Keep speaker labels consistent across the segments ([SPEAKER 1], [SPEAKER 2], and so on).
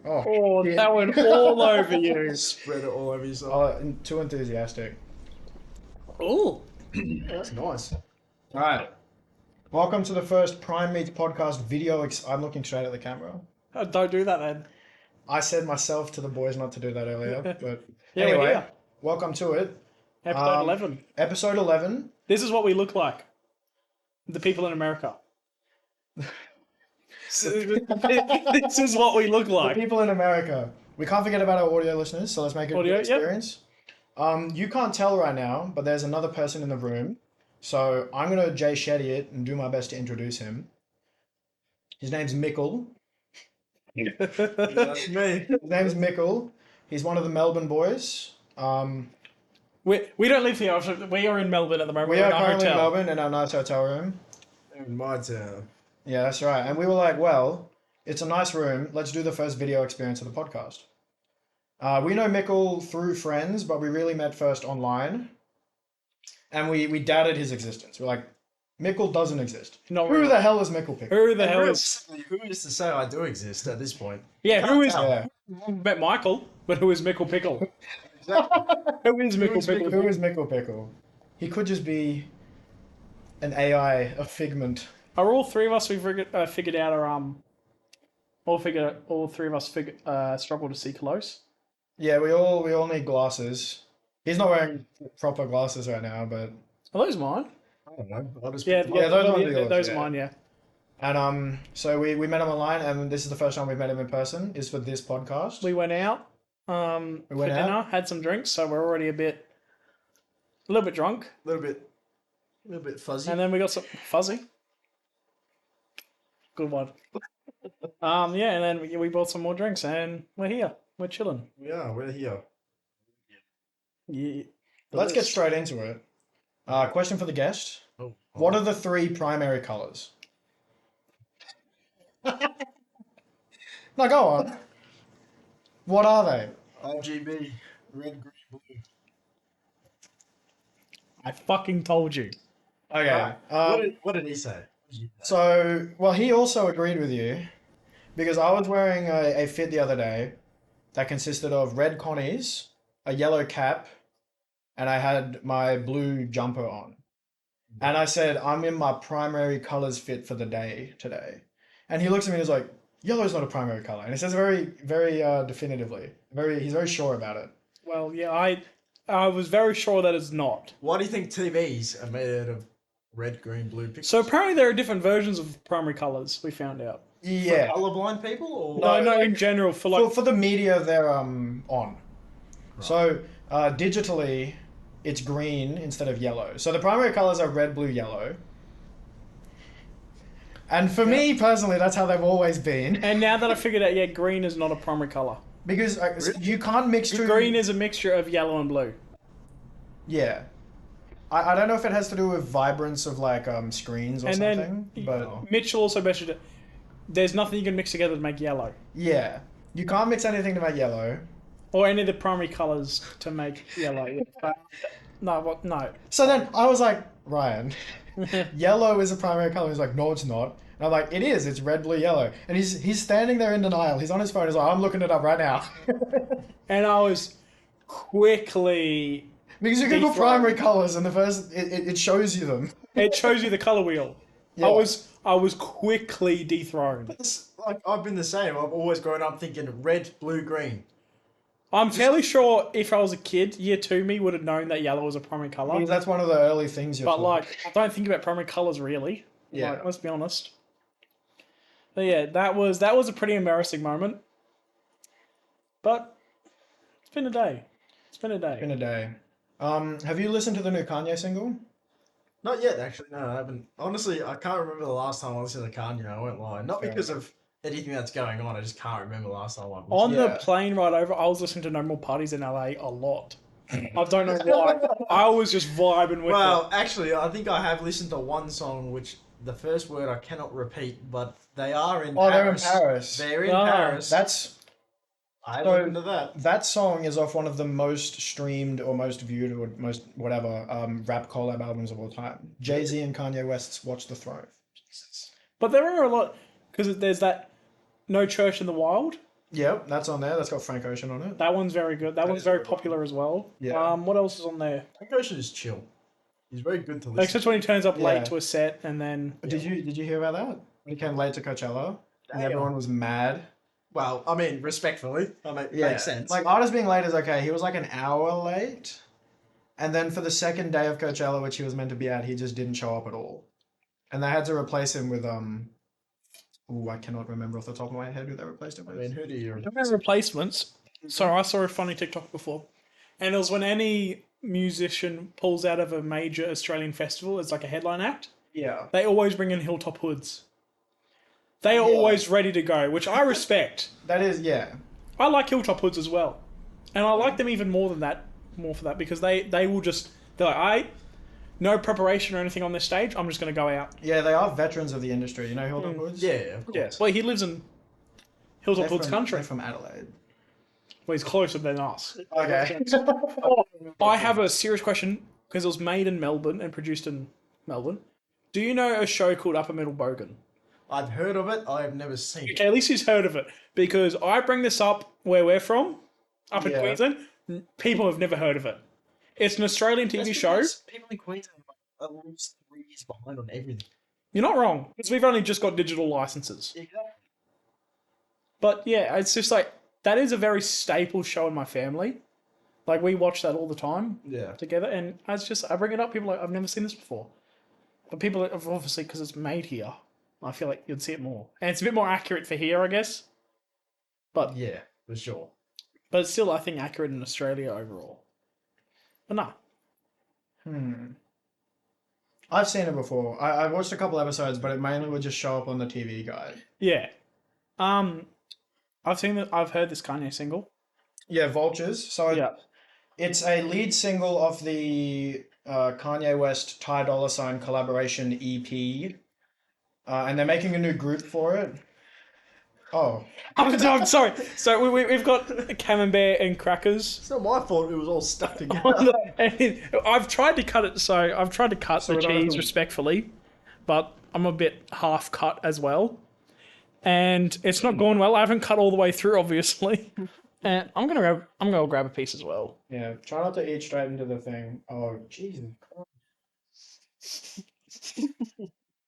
[SPEAKER 1] Oh,
[SPEAKER 2] shit.
[SPEAKER 1] that went all over you.
[SPEAKER 3] Spread it all over yourself.
[SPEAKER 2] Too enthusiastic.
[SPEAKER 1] Oh,
[SPEAKER 3] That's nice.
[SPEAKER 2] All right. Welcome to the first Prime Meats podcast video. I'm looking straight at the camera.
[SPEAKER 1] don't do that then.
[SPEAKER 2] I said myself to the boys not to do that earlier, but
[SPEAKER 1] Yeah, we're
[SPEAKER 2] anyway,
[SPEAKER 1] here.
[SPEAKER 2] welcome to it.
[SPEAKER 1] Episode 11.
[SPEAKER 2] Episode 11.
[SPEAKER 1] This is what we look like. The people in America. This is what we look
[SPEAKER 2] The
[SPEAKER 1] like.
[SPEAKER 2] people in America. We can't forget about our audio listeners, so let's make it a
[SPEAKER 1] Audio,
[SPEAKER 2] good experience. You can't tell right now, but there's another person in the room. So I'm going to Jay Shetty it and do my best to introduce him. His name's Mickle.
[SPEAKER 3] That's me.
[SPEAKER 2] His name's Mickle. He's one of the Melbourne boys.
[SPEAKER 1] We don't live here. We are in Melbourne at the moment.
[SPEAKER 2] We
[SPEAKER 1] We're
[SPEAKER 2] are
[SPEAKER 1] in our
[SPEAKER 2] currently in
[SPEAKER 1] hotel.
[SPEAKER 2] Melbourne in our nice hotel room.
[SPEAKER 3] In my town.
[SPEAKER 2] Yeah, that's right. And we were like, well, it's a nice room. Let's do the first video experience of the podcast. We know Mickle through friends, but we really met first online. And we doubted his existence. We're like, Mickle doesn't exist.
[SPEAKER 1] Not
[SPEAKER 2] Who
[SPEAKER 1] really.
[SPEAKER 2] the hell is Mickle Pickle?
[SPEAKER 1] Who the hell is?
[SPEAKER 3] Who is to say I do exist at this point?
[SPEAKER 1] Yeah, who is?
[SPEAKER 2] Yeah.
[SPEAKER 1] Met Michael, but who is Mickle Pickle? Who is Mickle Pickle?
[SPEAKER 2] Who is Mickle Pickle? He could just be an AI, a figment.
[SPEAKER 1] Are all three of us we figured out are all three of us struggle to see close?
[SPEAKER 2] Yeah, we all need glasses. He's not wearing proper glasses right now, but
[SPEAKER 1] Are those mine?
[SPEAKER 3] I don't know. I'll just
[SPEAKER 1] Yeah,
[SPEAKER 2] those ones are yours,
[SPEAKER 1] those
[SPEAKER 2] yeah.
[SPEAKER 1] are mine. Yeah.
[SPEAKER 2] and so we met him online, and this is the first time we've met him in person. Is for this podcast.
[SPEAKER 1] We went out for
[SPEAKER 2] went
[SPEAKER 1] dinner,
[SPEAKER 2] out?
[SPEAKER 1] had some drinks, so we're already a little bit drunk,
[SPEAKER 3] a little bit fuzzy.
[SPEAKER 1] and then we got some fuzzy. Good one. Yeah, and then we bought some more drinks, and we're here. We're chilling.
[SPEAKER 3] Yeah, we're here.
[SPEAKER 1] Yeah.
[SPEAKER 2] Let's get straight into it. Question for the guest:
[SPEAKER 3] Oh.
[SPEAKER 2] What are the three primary colors? No, go on. What are they?
[SPEAKER 3] RGB, red, green, blue.
[SPEAKER 1] I fucking told you.
[SPEAKER 2] Okay.
[SPEAKER 3] What did he say?
[SPEAKER 2] So, well, he also agreed with you because I was wearing a fit the other day that consisted of red connies, a yellow cap, and I had my blue jumper on. And I said, I'm in my primary colors fit for the day today. And he looks at me and is like, yellow's not a primary color. And he says very, very definitively. He's very sure about it.
[SPEAKER 1] Well, yeah, I was very sure that it's not.
[SPEAKER 3] Why do you think TVs are made out of red, green, blue pixels?
[SPEAKER 1] So apparently there are different versions of primary colors. We found out.
[SPEAKER 2] Yeah.
[SPEAKER 3] Colorblind people or
[SPEAKER 1] No, in general for like
[SPEAKER 2] For the media, they're on. So digitally, it's green instead of yellow. So the primary colors are red, blue, yellow. And for me personally, that's how they've always been.
[SPEAKER 1] And now that I figured out, yeah, green is not a primary color.
[SPEAKER 2] Because you can't mix two.
[SPEAKER 1] Green is a mixture of yellow and blue.
[SPEAKER 2] Yeah. I don't know if it has to do with vibrance of like screens or
[SPEAKER 1] And
[SPEAKER 2] something,
[SPEAKER 1] then
[SPEAKER 2] but
[SPEAKER 1] Mitchell also measured it. There's nothing you can mix together to make yellow,
[SPEAKER 2] yeah, you can't mix anything to make yellow.
[SPEAKER 1] or any of the primary colors to make yellow. No, what? No.
[SPEAKER 2] So then I was like, Ryan, yellow is a primary color. He's like, no, it's not. And I'm like, it is. It's red, blue, yellow. And he's standing there in denial. He's on his phone. He's like, I'm looking it up right now.
[SPEAKER 1] And I was quickly.
[SPEAKER 2] Because you can put primary colors and the first it shows you them.
[SPEAKER 1] It shows you the color wheel.
[SPEAKER 2] Yeah.
[SPEAKER 1] I was quickly dethroned.
[SPEAKER 3] like I've been the same. I've always grown up thinking red, blue, green.
[SPEAKER 1] I'm fairly sure if I was a kid, year 2 me would have known that yellow was a primary color.
[SPEAKER 2] Because that's one of the early things you're
[SPEAKER 1] But
[SPEAKER 2] taught.
[SPEAKER 1] like, I don't think about primary colors really.
[SPEAKER 2] Yeah.
[SPEAKER 1] Like, let's be honest. But yeah, that was a pretty embarrassing moment. But it's been a day. It's been a day.
[SPEAKER 2] in a day. Have you listened to the new Kanye single?
[SPEAKER 3] Not yet, actually. No, I haven't. Honestly, I can't remember the last time I listened to Kanye. I won't lie. Not
[SPEAKER 2] Fair
[SPEAKER 3] because of anything that's going on. I just can't remember the last time I listened.
[SPEAKER 1] On the
[SPEAKER 2] Yeah.
[SPEAKER 1] plane ride over, I was listening to No More Parties in LA a lot. I don't know why. I was just vibing with
[SPEAKER 3] Well, actually, I think I have listened to one song which the first word I cannot repeat, but they are in
[SPEAKER 2] Oh,
[SPEAKER 3] Paris.
[SPEAKER 2] they're in Paris.
[SPEAKER 3] They're in
[SPEAKER 1] Ah,
[SPEAKER 3] Paris. I
[SPEAKER 2] So-
[SPEAKER 3] listened to that.
[SPEAKER 2] That song is off one of the most streamed or most viewed or most whatever rap collab albums of all time. Jay-Z and Kanye West's Watch the Throne.
[SPEAKER 1] But there are a lot, because there's that No Church in the Wild.
[SPEAKER 2] Yep, that's on there. That's got Frank Ocean on it.
[SPEAKER 1] That one's very good. That one's
[SPEAKER 3] is
[SPEAKER 1] very
[SPEAKER 3] very
[SPEAKER 1] popular as well.
[SPEAKER 2] Yeah.
[SPEAKER 1] What else is on there?
[SPEAKER 3] Frank Ocean is chill. He's very good to listen.
[SPEAKER 1] Except when he turns up
[SPEAKER 2] Yeah.
[SPEAKER 1] late to a set and then
[SPEAKER 2] Did you hear about that? When he came late to Coachella, and everyone was mad.
[SPEAKER 3] Well, I mean, respectfully, makes sense.
[SPEAKER 2] Like artist being late is okay. He was like an hour late, and then for the second day of Coachella, which he was meant to be at, he just didn't show up at all, and they had to replace him with Oh, I cannot remember off the top of my head who they replaced him
[SPEAKER 3] I
[SPEAKER 2] with.
[SPEAKER 3] mean, who do you?
[SPEAKER 1] talking about replacements. So I saw a funny TikTok before, and it was when any musician pulls out of a major Australian festival as like a headline act,
[SPEAKER 2] Yeah.
[SPEAKER 1] they always bring in Hilltop Hoods. They are always ready to go, which I respect.
[SPEAKER 2] That is, yeah.
[SPEAKER 1] I like Hilltop Hoods as well, and I like them even more for that because they're like, no preparation or anything on this stage. I'm just going to go out.
[SPEAKER 2] Yeah, they are veterans of the industry. You know Hilltop Hoods?
[SPEAKER 3] Yeah, of course.
[SPEAKER 1] Yes. Well, he lives in Hilltop Hoods country.
[SPEAKER 2] They're from Adelaide.
[SPEAKER 1] Well, he's closer than us.
[SPEAKER 2] Okay.
[SPEAKER 1] I have a serious question because it was made in Melbourne and produced in Melbourne. Do you know a show called Upper Middle Bogan?
[SPEAKER 3] I've heard of it. I have never seen it.
[SPEAKER 1] Okay, at least he's heard of it because I bring this up where we're from, up in
[SPEAKER 2] Yeah.
[SPEAKER 1] Queensland. People have never heard of it. It's an Australian TV show.
[SPEAKER 3] People in Queensland are at least 3 years behind on everything.
[SPEAKER 1] You're not wrong because we've only just got digital licenses.
[SPEAKER 3] Exactly.
[SPEAKER 1] But yeah, it's just like that is a very staple show in my family. Like we watch that all the time
[SPEAKER 3] Yeah.
[SPEAKER 1] together, and I bring it up. People are like, I've never seen this before, but people obviously because it's made here. I feel like you'd see it more, and it's a bit more accurate for here, I guess. But
[SPEAKER 3] Yeah, for sure.
[SPEAKER 1] it's still I think accurate in Australia overall. But no,
[SPEAKER 2] I've seen it before. I watched a couple episodes, but it mainly would just show up on the TV guide.
[SPEAKER 1] yeah, I've seen that. I've heard this Kanye single.
[SPEAKER 2] Yeah, Vultures. So
[SPEAKER 1] Yeah,
[SPEAKER 2] it's a lead single of the Kanye West Ty Dolla Sign collaboration EP, and they're making a new group for it. Oh,
[SPEAKER 1] I'm sorry. So we've got camembert and crackers.
[SPEAKER 3] It's not my fault it was all stuck together.
[SPEAKER 1] And I've tried to cut it, so I've tried to cut the
[SPEAKER 2] we don't have
[SPEAKER 1] cheese
[SPEAKER 2] to-
[SPEAKER 1] respectfully, but I'm a bit half cut as well, and it's not going well. I haven't cut all the way through, obviously, and I'm gonna grab a piece as well.
[SPEAKER 2] yeah. Try not to eat straight into the thing. Oh, Jesus.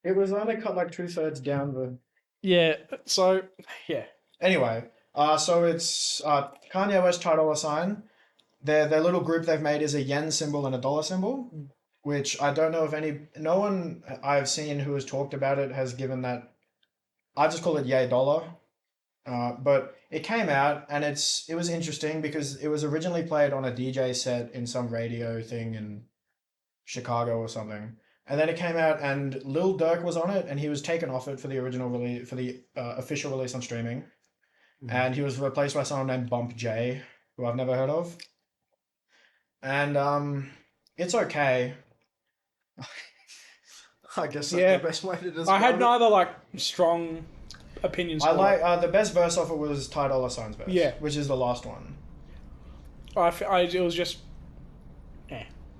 [SPEAKER 2] It was only cut like 2/3 down the.
[SPEAKER 1] Yeah. So yeah,
[SPEAKER 2] Anyway, so it's Kanye West Ty Dolla Sign. Their little group they've made is a yen symbol and a dollar symbol, which I don't know if no one I've seen who has talked about it has given that. I just call it yay dollar. But it came out and it was interesting because it was originally played on a DJ set in some radio thing in Chicago or something. And then it came out and Lil Durk was on it and he was taken off it for the original release, for the official release on streaming. And he was replaced by someone named Bump J, who I've never heard of. And it's okay.
[SPEAKER 3] I guess that's
[SPEAKER 1] Yeah.
[SPEAKER 3] the best way to describe
[SPEAKER 1] I had
[SPEAKER 3] it.
[SPEAKER 1] neither like strong opinions.
[SPEAKER 2] I
[SPEAKER 1] for
[SPEAKER 2] like
[SPEAKER 1] it.
[SPEAKER 2] the best verse off it was Ty Dolla Sign's verse.
[SPEAKER 1] Yeah.
[SPEAKER 2] Which is the last one.
[SPEAKER 1] It was just.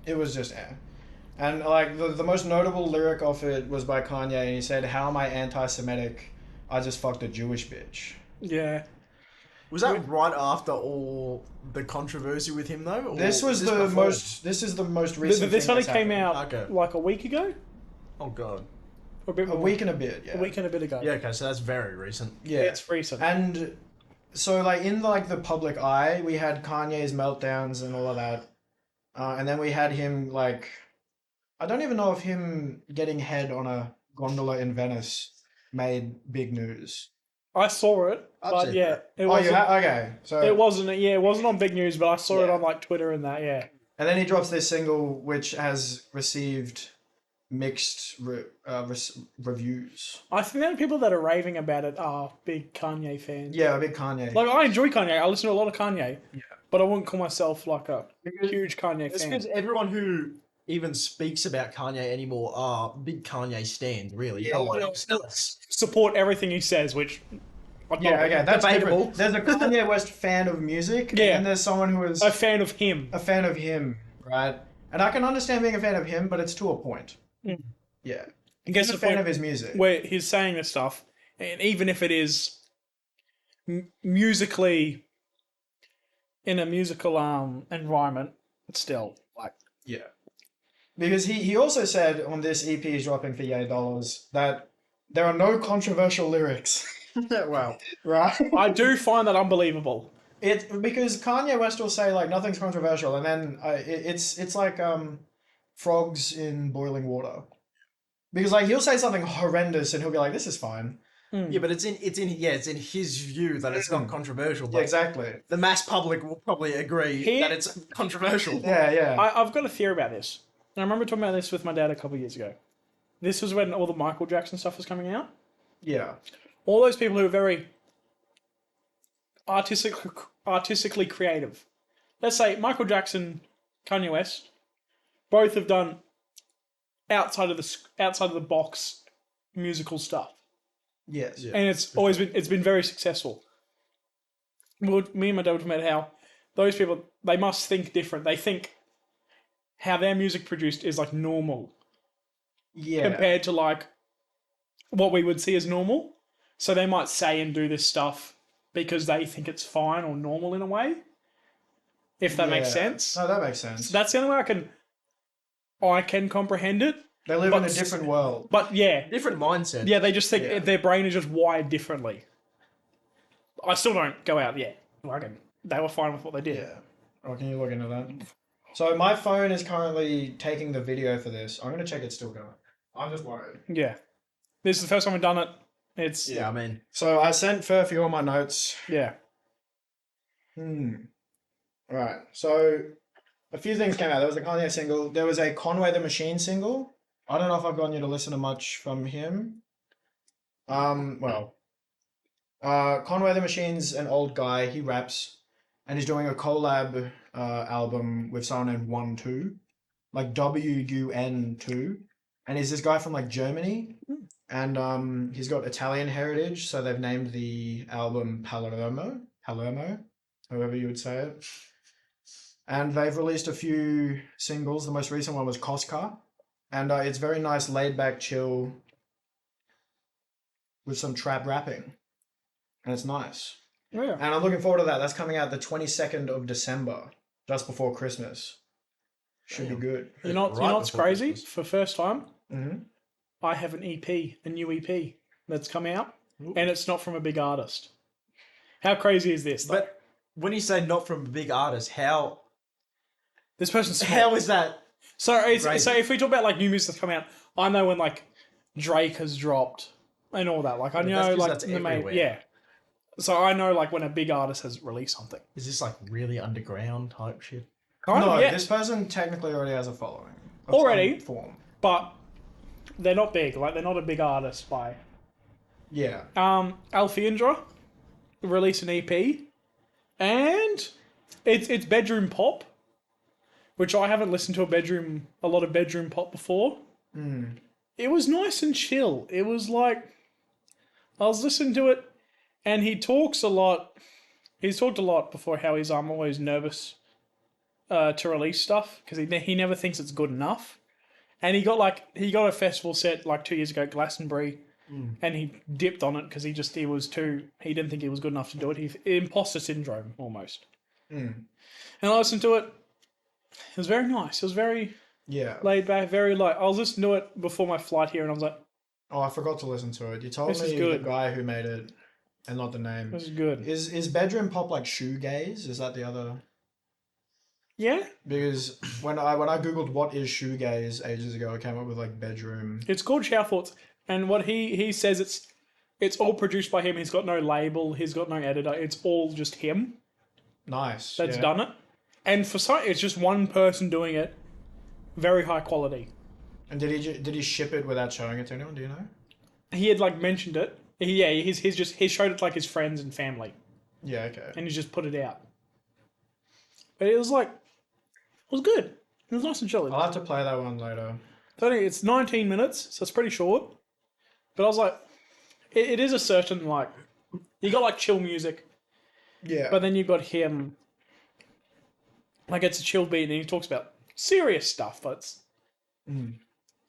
[SPEAKER 2] It was just And like the most notable lyric off it was by Kanye and he said, "How am I anti-Semitic? I just fucked a Jewish bitch."
[SPEAKER 1] Yeah.
[SPEAKER 3] Was that right after all the controversy with him though? Or
[SPEAKER 2] This was
[SPEAKER 3] before?
[SPEAKER 2] this is the most recent
[SPEAKER 1] This
[SPEAKER 2] thing
[SPEAKER 1] only
[SPEAKER 2] that's
[SPEAKER 1] came
[SPEAKER 2] happened.
[SPEAKER 1] out
[SPEAKER 3] Okay.
[SPEAKER 1] like a week ago,
[SPEAKER 3] Oh god.
[SPEAKER 1] or a bit
[SPEAKER 2] A
[SPEAKER 1] more.
[SPEAKER 2] week and a bit, yeah.
[SPEAKER 1] A week and a bit ago.
[SPEAKER 3] Yeah. Okay. So that's very recent.
[SPEAKER 2] Yeah.
[SPEAKER 1] It's recent.
[SPEAKER 2] And so like in the public eye, we had Kanye's meltdowns and all of that. And then we had him like I don't even know if him getting head on a gondola in Venice made big news.
[SPEAKER 1] I saw it,
[SPEAKER 3] I've
[SPEAKER 1] but
[SPEAKER 3] seen
[SPEAKER 1] yeah,
[SPEAKER 3] that.
[SPEAKER 1] it
[SPEAKER 2] Oh,
[SPEAKER 1] wasn't.
[SPEAKER 2] okay. So
[SPEAKER 1] It wasn't. Yeah, it wasn't on big news, but I saw it
[SPEAKER 2] Yeah.
[SPEAKER 1] on like Twitter and that. Yeah.
[SPEAKER 2] and then he drops this single which has received mixed reviews.
[SPEAKER 1] I think the only people that are raving about it are big Kanye fans.
[SPEAKER 2] Yeah, a big Kanye.
[SPEAKER 1] Like I enjoy Kanye. I listen to a lot of Kanye. Yeah. But I wouldn't call myself like a huge Kanye
[SPEAKER 3] It's
[SPEAKER 1] fan.
[SPEAKER 3] because everyone who even speaks about Kanye anymore are big Kanye stands. Really.
[SPEAKER 2] Yeah.
[SPEAKER 3] No one else does.
[SPEAKER 1] Support everything he says, which. I'm
[SPEAKER 2] yeah,
[SPEAKER 1] not
[SPEAKER 2] okay, that's
[SPEAKER 3] Debatable.
[SPEAKER 2] different. There's a Kanye West fan of music,
[SPEAKER 1] Yeah.
[SPEAKER 2] and there's someone who is
[SPEAKER 1] a fan of him.
[SPEAKER 2] a fan of him, right? And I can understand being a fan of him, but it's to a point.
[SPEAKER 1] Mm.
[SPEAKER 2] Yeah.
[SPEAKER 1] I guess
[SPEAKER 2] He's a
[SPEAKER 1] the
[SPEAKER 2] fan
[SPEAKER 1] point
[SPEAKER 2] of his music.
[SPEAKER 1] where he's saying this stuff, and even if it is musically in a musical environment, it's still like
[SPEAKER 2] Yeah. Because he also said on this EP is dropping for $8 that there are no controversial lyrics.
[SPEAKER 3] Wow.
[SPEAKER 2] Right?
[SPEAKER 1] I do find that unbelievable.
[SPEAKER 2] Because Kanye West will say like nothing's controversial, and then it's like frogs in boiling water. Because like he'll say something horrendous and he'll be like, "This is fine."
[SPEAKER 3] Yeah, but it's in his view that it's not controversial.
[SPEAKER 2] Yeah,
[SPEAKER 3] But
[SPEAKER 2] exactly.
[SPEAKER 3] the mass public will probably agree that it's controversial.
[SPEAKER 2] Yeah, yeah.
[SPEAKER 1] I've got a theory about this. And I remember talking about this with my dad a couple of years ago. This was when all the Michael Jackson stuff was coming out.
[SPEAKER 2] Yeah.
[SPEAKER 1] All those people who are very artistically creative. Let's say Michael Jackson, Kanye West, both have done outside of the box musical stuff,
[SPEAKER 2] Yes.
[SPEAKER 3] Yeah.
[SPEAKER 1] and it's been very successful. Well, me and my dad were talking about how those people, they must think different. They think how their music produced is like normal
[SPEAKER 2] Yeah.
[SPEAKER 1] compared to like what we would see as normal. So they might say and do this stuff because they think it's fine or normal in a way. If that makes
[SPEAKER 2] Yeah.
[SPEAKER 1] sense.
[SPEAKER 2] No, that makes sense.
[SPEAKER 1] That's the only way I can comprehend it.
[SPEAKER 2] They live in a
[SPEAKER 1] but-
[SPEAKER 2] different world.
[SPEAKER 1] But yeah,
[SPEAKER 3] Different mindset.
[SPEAKER 1] yeah, they just think
[SPEAKER 2] Yeah.
[SPEAKER 1] their brain is just wired differently. I still don't go out yet. They were fine with what they did.
[SPEAKER 2] Yeah. Oh, can you look into that? So my phone is currently taking the video for this. I'm gonna check it's still going. I'm just worried.
[SPEAKER 1] Yeah. This is the first time we've done it. It's
[SPEAKER 3] Yeah, I mean,
[SPEAKER 2] So I sent Furphy all my notes.
[SPEAKER 1] yeah.
[SPEAKER 2] Right. So a few things came out. There was a Kanye single. There was a Conway the Machine single. I don't know if I've gotten you to listen to much from him. Well, Conway the Machine's an old guy. He raps, and he's doing a collab album with someone named 1-2, like WUN2, and he's this guy from like Germany, and he's got Italian heritage, so they've named the album Palermo, however you would say it. And they've released a few singles. The most recent one was Koska, and it's very nice, laid back, chill, with some trap rapping, and it's nice.
[SPEAKER 1] Yeah.
[SPEAKER 2] And I'm looking forward to that. That's coming out the 22nd of December, just before Christmas. Should be good.
[SPEAKER 1] You know
[SPEAKER 3] Right
[SPEAKER 1] what's
[SPEAKER 3] before
[SPEAKER 1] crazy?
[SPEAKER 3] Christmas.
[SPEAKER 1] For first time,
[SPEAKER 2] Mm-hmm.
[SPEAKER 1] I have an EP, a new EP that's come out, and it's not from a big artist. How crazy is this? Like,
[SPEAKER 3] but when you say not from a big artist, how
[SPEAKER 1] this person's small.
[SPEAKER 3] is that?
[SPEAKER 1] So
[SPEAKER 3] Crazy.
[SPEAKER 1] if we talk about like new music that's come out, I know when like Drake has dropped and all that. Like I
[SPEAKER 3] But
[SPEAKER 1] know
[SPEAKER 3] that's 'cause
[SPEAKER 1] like
[SPEAKER 3] that's everywhere.
[SPEAKER 1] yeah. So I know like when a big artist has released something.
[SPEAKER 3] Is this like really underground type shit?
[SPEAKER 1] Kind
[SPEAKER 2] No,
[SPEAKER 1] of, yeah.
[SPEAKER 2] this person technically already has a following. of
[SPEAKER 1] Already?
[SPEAKER 2] some form.
[SPEAKER 1] But they're not big. Like they're not a big artist by.
[SPEAKER 2] Yeah.
[SPEAKER 1] Alfiandra released an EP, and it's bedroom pop, which I haven't listened to a lot of bedroom pop before. It was nice and chill. It was like I was listening to it, and he talks a lot. He's talked a lot before how he's always nervous to release stuff because he never thinks it's good enough. And he got a festival set like 2 years ago, Glastonbury, and he dipped on it because he didn't think he was good enough to do it. Imposter syndrome almost. And I listened to it. It was very nice. It was very
[SPEAKER 2] Yeah.
[SPEAKER 1] laid back, very light. I was listening to it before my flight here, and I was like,
[SPEAKER 2] Oh, I forgot to listen to it. You told
[SPEAKER 1] This is
[SPEAKER 2] me
[SPEAKER 1] good.
[SPEAKER 2] the guy who made it, and not the name.
[SPEAKER 1] "This is good."
[SPEAKER 2] Is bedroom pop like shoegaze? Is that the other?
[SPEAKER 1] Yeah,
[SPEAKER 2] Because when I googled what is shoegaze ages ago, I came up with like bedroom.
[SPEAKER 1] it's called Shower Thoughts, and what he says it's all produced by him. He's got no label. He's got no editor. It's all just him
[SPEAKER 2] Nice.
[SPEAKER 1] that's
[SPEAKER 2] yeah.
[SPEAKER 1] done it. And for some, it's just one person doing it. Very high quality.
[SPEAKER 2] And did he ship it without showing it to anyone? Do you know?
[SPEAKER 1] He had like mentioned it. He showed it to like his friends and family,
[SPEAKER 2] Yeah. Okay.
[SPEAKER 1] and he just put it out. But it was like, it was good. It was nice and chilly.
[SPEAKER 2] I'll have to play that one later.
[SPEAKER 1] It's 19 minutes, so it's pretty short. But I was like, it is a certain like, you got like chill music,
[SPEAKER 2] Yeah.
[SPEAKER 1] but then you got him. Like it's a chill beat, and he talks about serious stuff, but it's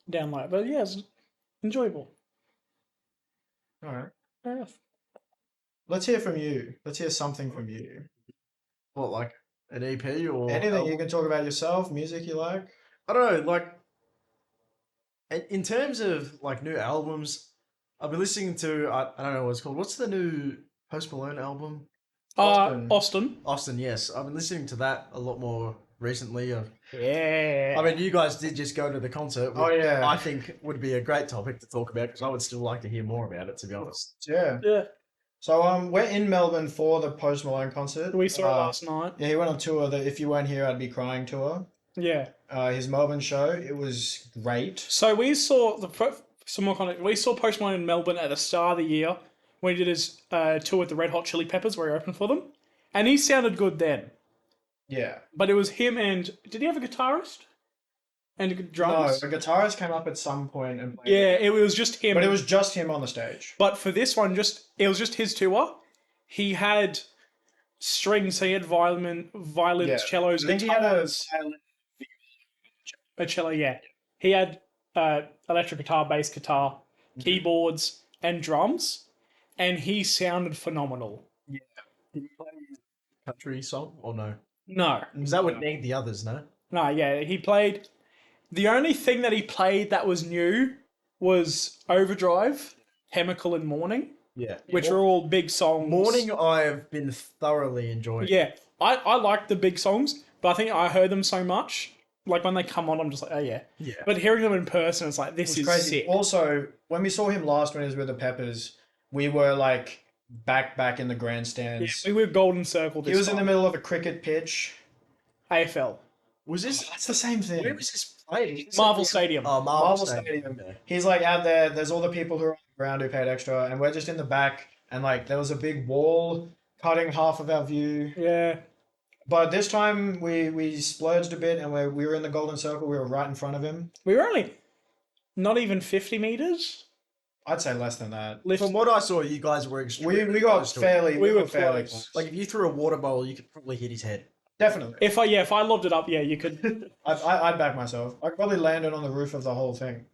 [SPEAKER 1] down low. But yeah, it's enjoyable.
[SPEAKER 2] All right.
[SPEAKER 1] Fair enough.
[SPEAKER 2] Let's hear from you. Let's hear something from you.
[SPEAKER 3] What, like an EP or
[SPEAKER 2] Anything you
[SPEAKER 3] album?
[SPEAKER 2] can talk about yourself, music you like.
[SPEAKER 3] I don't know. Like in terms of like new albums, I've been listening to. I don't know what it's called. What's the new Post Malone album?
[SPEAKER 1] Austin.
[SPEAKER 3] Austin. Yes, I've been listening to that a lot more recently.
[SPEAKER 1] Yeah.
[SPEAKER 3] I mean, you guys did just go to the concert, which
[SPEAKER 2] Oh, yeah.
[SPEAKER 3] I think would be a great topic to talk about because I would still like to hear more about it, to be honest.
[SPEAKER 2] Yeah.
[SPEAKER 1] Yeah.
[SPEAKER 2] So we're in Melbourne for the Post Malone concert.
[SPEAKER 1] We saw it last night.
[SPEAKER 2] Yeah, he went on tour. The If You Weren't Here, I'd Be Crying tour.
[SPEAKER 1] Yeah.
[SPEAKER 2] His Melbourne show. It was great.
[SPEAKER 1] So we saw some more content. We saw Post Malone in Melbourne at the start of the year when he did his tour with the Red Hot Chili Peppers, where he opened for them, and he sounded good then.
[SPEAKER 2] Yeah.
[SPEAKER 1] But it was him and did he have a guitarist and
[SPEAKER 2] No,
[SPEAKER 1] drums?
[SPEAKER 2] the guitarist came up at some point and played.
[SPEAKER 1] Yeah, it was just him.
[SPEAKER 2] But it was just him on the stage.
[SPEAKER 1] But for this one, it was just his tour. He had strings, so he had violins,
[SPEAKER 2] Yeah.
[SPEAKER 1] cellos,
[SPEAKER 2] I think he had a
[SPEAKER 1] guitars. A cello, yeah. He had electric guitar, bass guitar, keyboards, and drums, and he sounded phenomenal.
[SPEAKER 3] Did you play a country song or no?
[SPEAKER 1] No,
[SPEAKER 3] Because that would neg the others, no?
[SPEAKER 1] no, yeah. He played. The only thing that he played that was new was Overdrive, Chemical, and Morning,
[SPEAKER 3] Yeah.
[SPEAKER 1] which are all big songs.
[SPEAKER 3] Morning, I've been thoroughly enjoying.
[SPEAKER 1] Yeah, I like the big songs, but I think I heard them so much. Like when they come on, I'm just like, oh yeah.
[SPEAKER 3] Yeah.
[SPEAKER 1] But hearing them in person, it's like, this is
[SPEAKER 2] Crazy.
[SPEAKER 1] sick.
[SPEAKER 2] Also, when we saw him last when he was with the Peppers, we were like back in the grandstands.
[SPEAKER 1] We were Golden Circle. This
[SPEAKER 2] He was in the
[SPEAKER 1] time.
[SPEAKER 2] middle of a cricket pitch.
[SPEAKER 1] AFL.
[SPEAKER 3] Was this?
[SPEAKER 2] That's the same thing.
[SPEAKER 3] Where was this played? Was this
[SPEAKER 1] Marvel
[SPEAKER 3] at the-
[SPEAKER 1] Stadium.
[SPEAKER 3] Oh,
[SPEAKER 2] Marvel Stadium.
[SPEAKER 3] Okay.
[SPEAKER 2] He's like out there. There's all the people who are on the ground who paid extra, and we're just in the back. And like there was a big wall cutting half of our view.
[SPEAKER 1] Yeah.
[SPEAKER 2] But this time we splurged a bit, and we were in the golden circle. We were right in front of him.
[SPEAKER 1] We were only not even 50 meters.
[SPEAKER 2] I'd say less than that.
[SPEAKER 3] From what I saw, you guys were extremely
[SPEAKER 2] We got
[SPEAKER 3] close to it.
[SPEAKER 2] fairly.
[SPEAKER 1] We were
[SPEAKER 2] fairly
[SPEAKER 1] close.
[SPEAKER 3] Like if you threw a water bowl, you could probably hit his head.
[SPEAKER 2] Definitely.
[SPEAKER 1] If I lobbed it up, yeah, you could.
[SPEAKER 2] I'd back myself. I probably landed on the roof of the whole thing.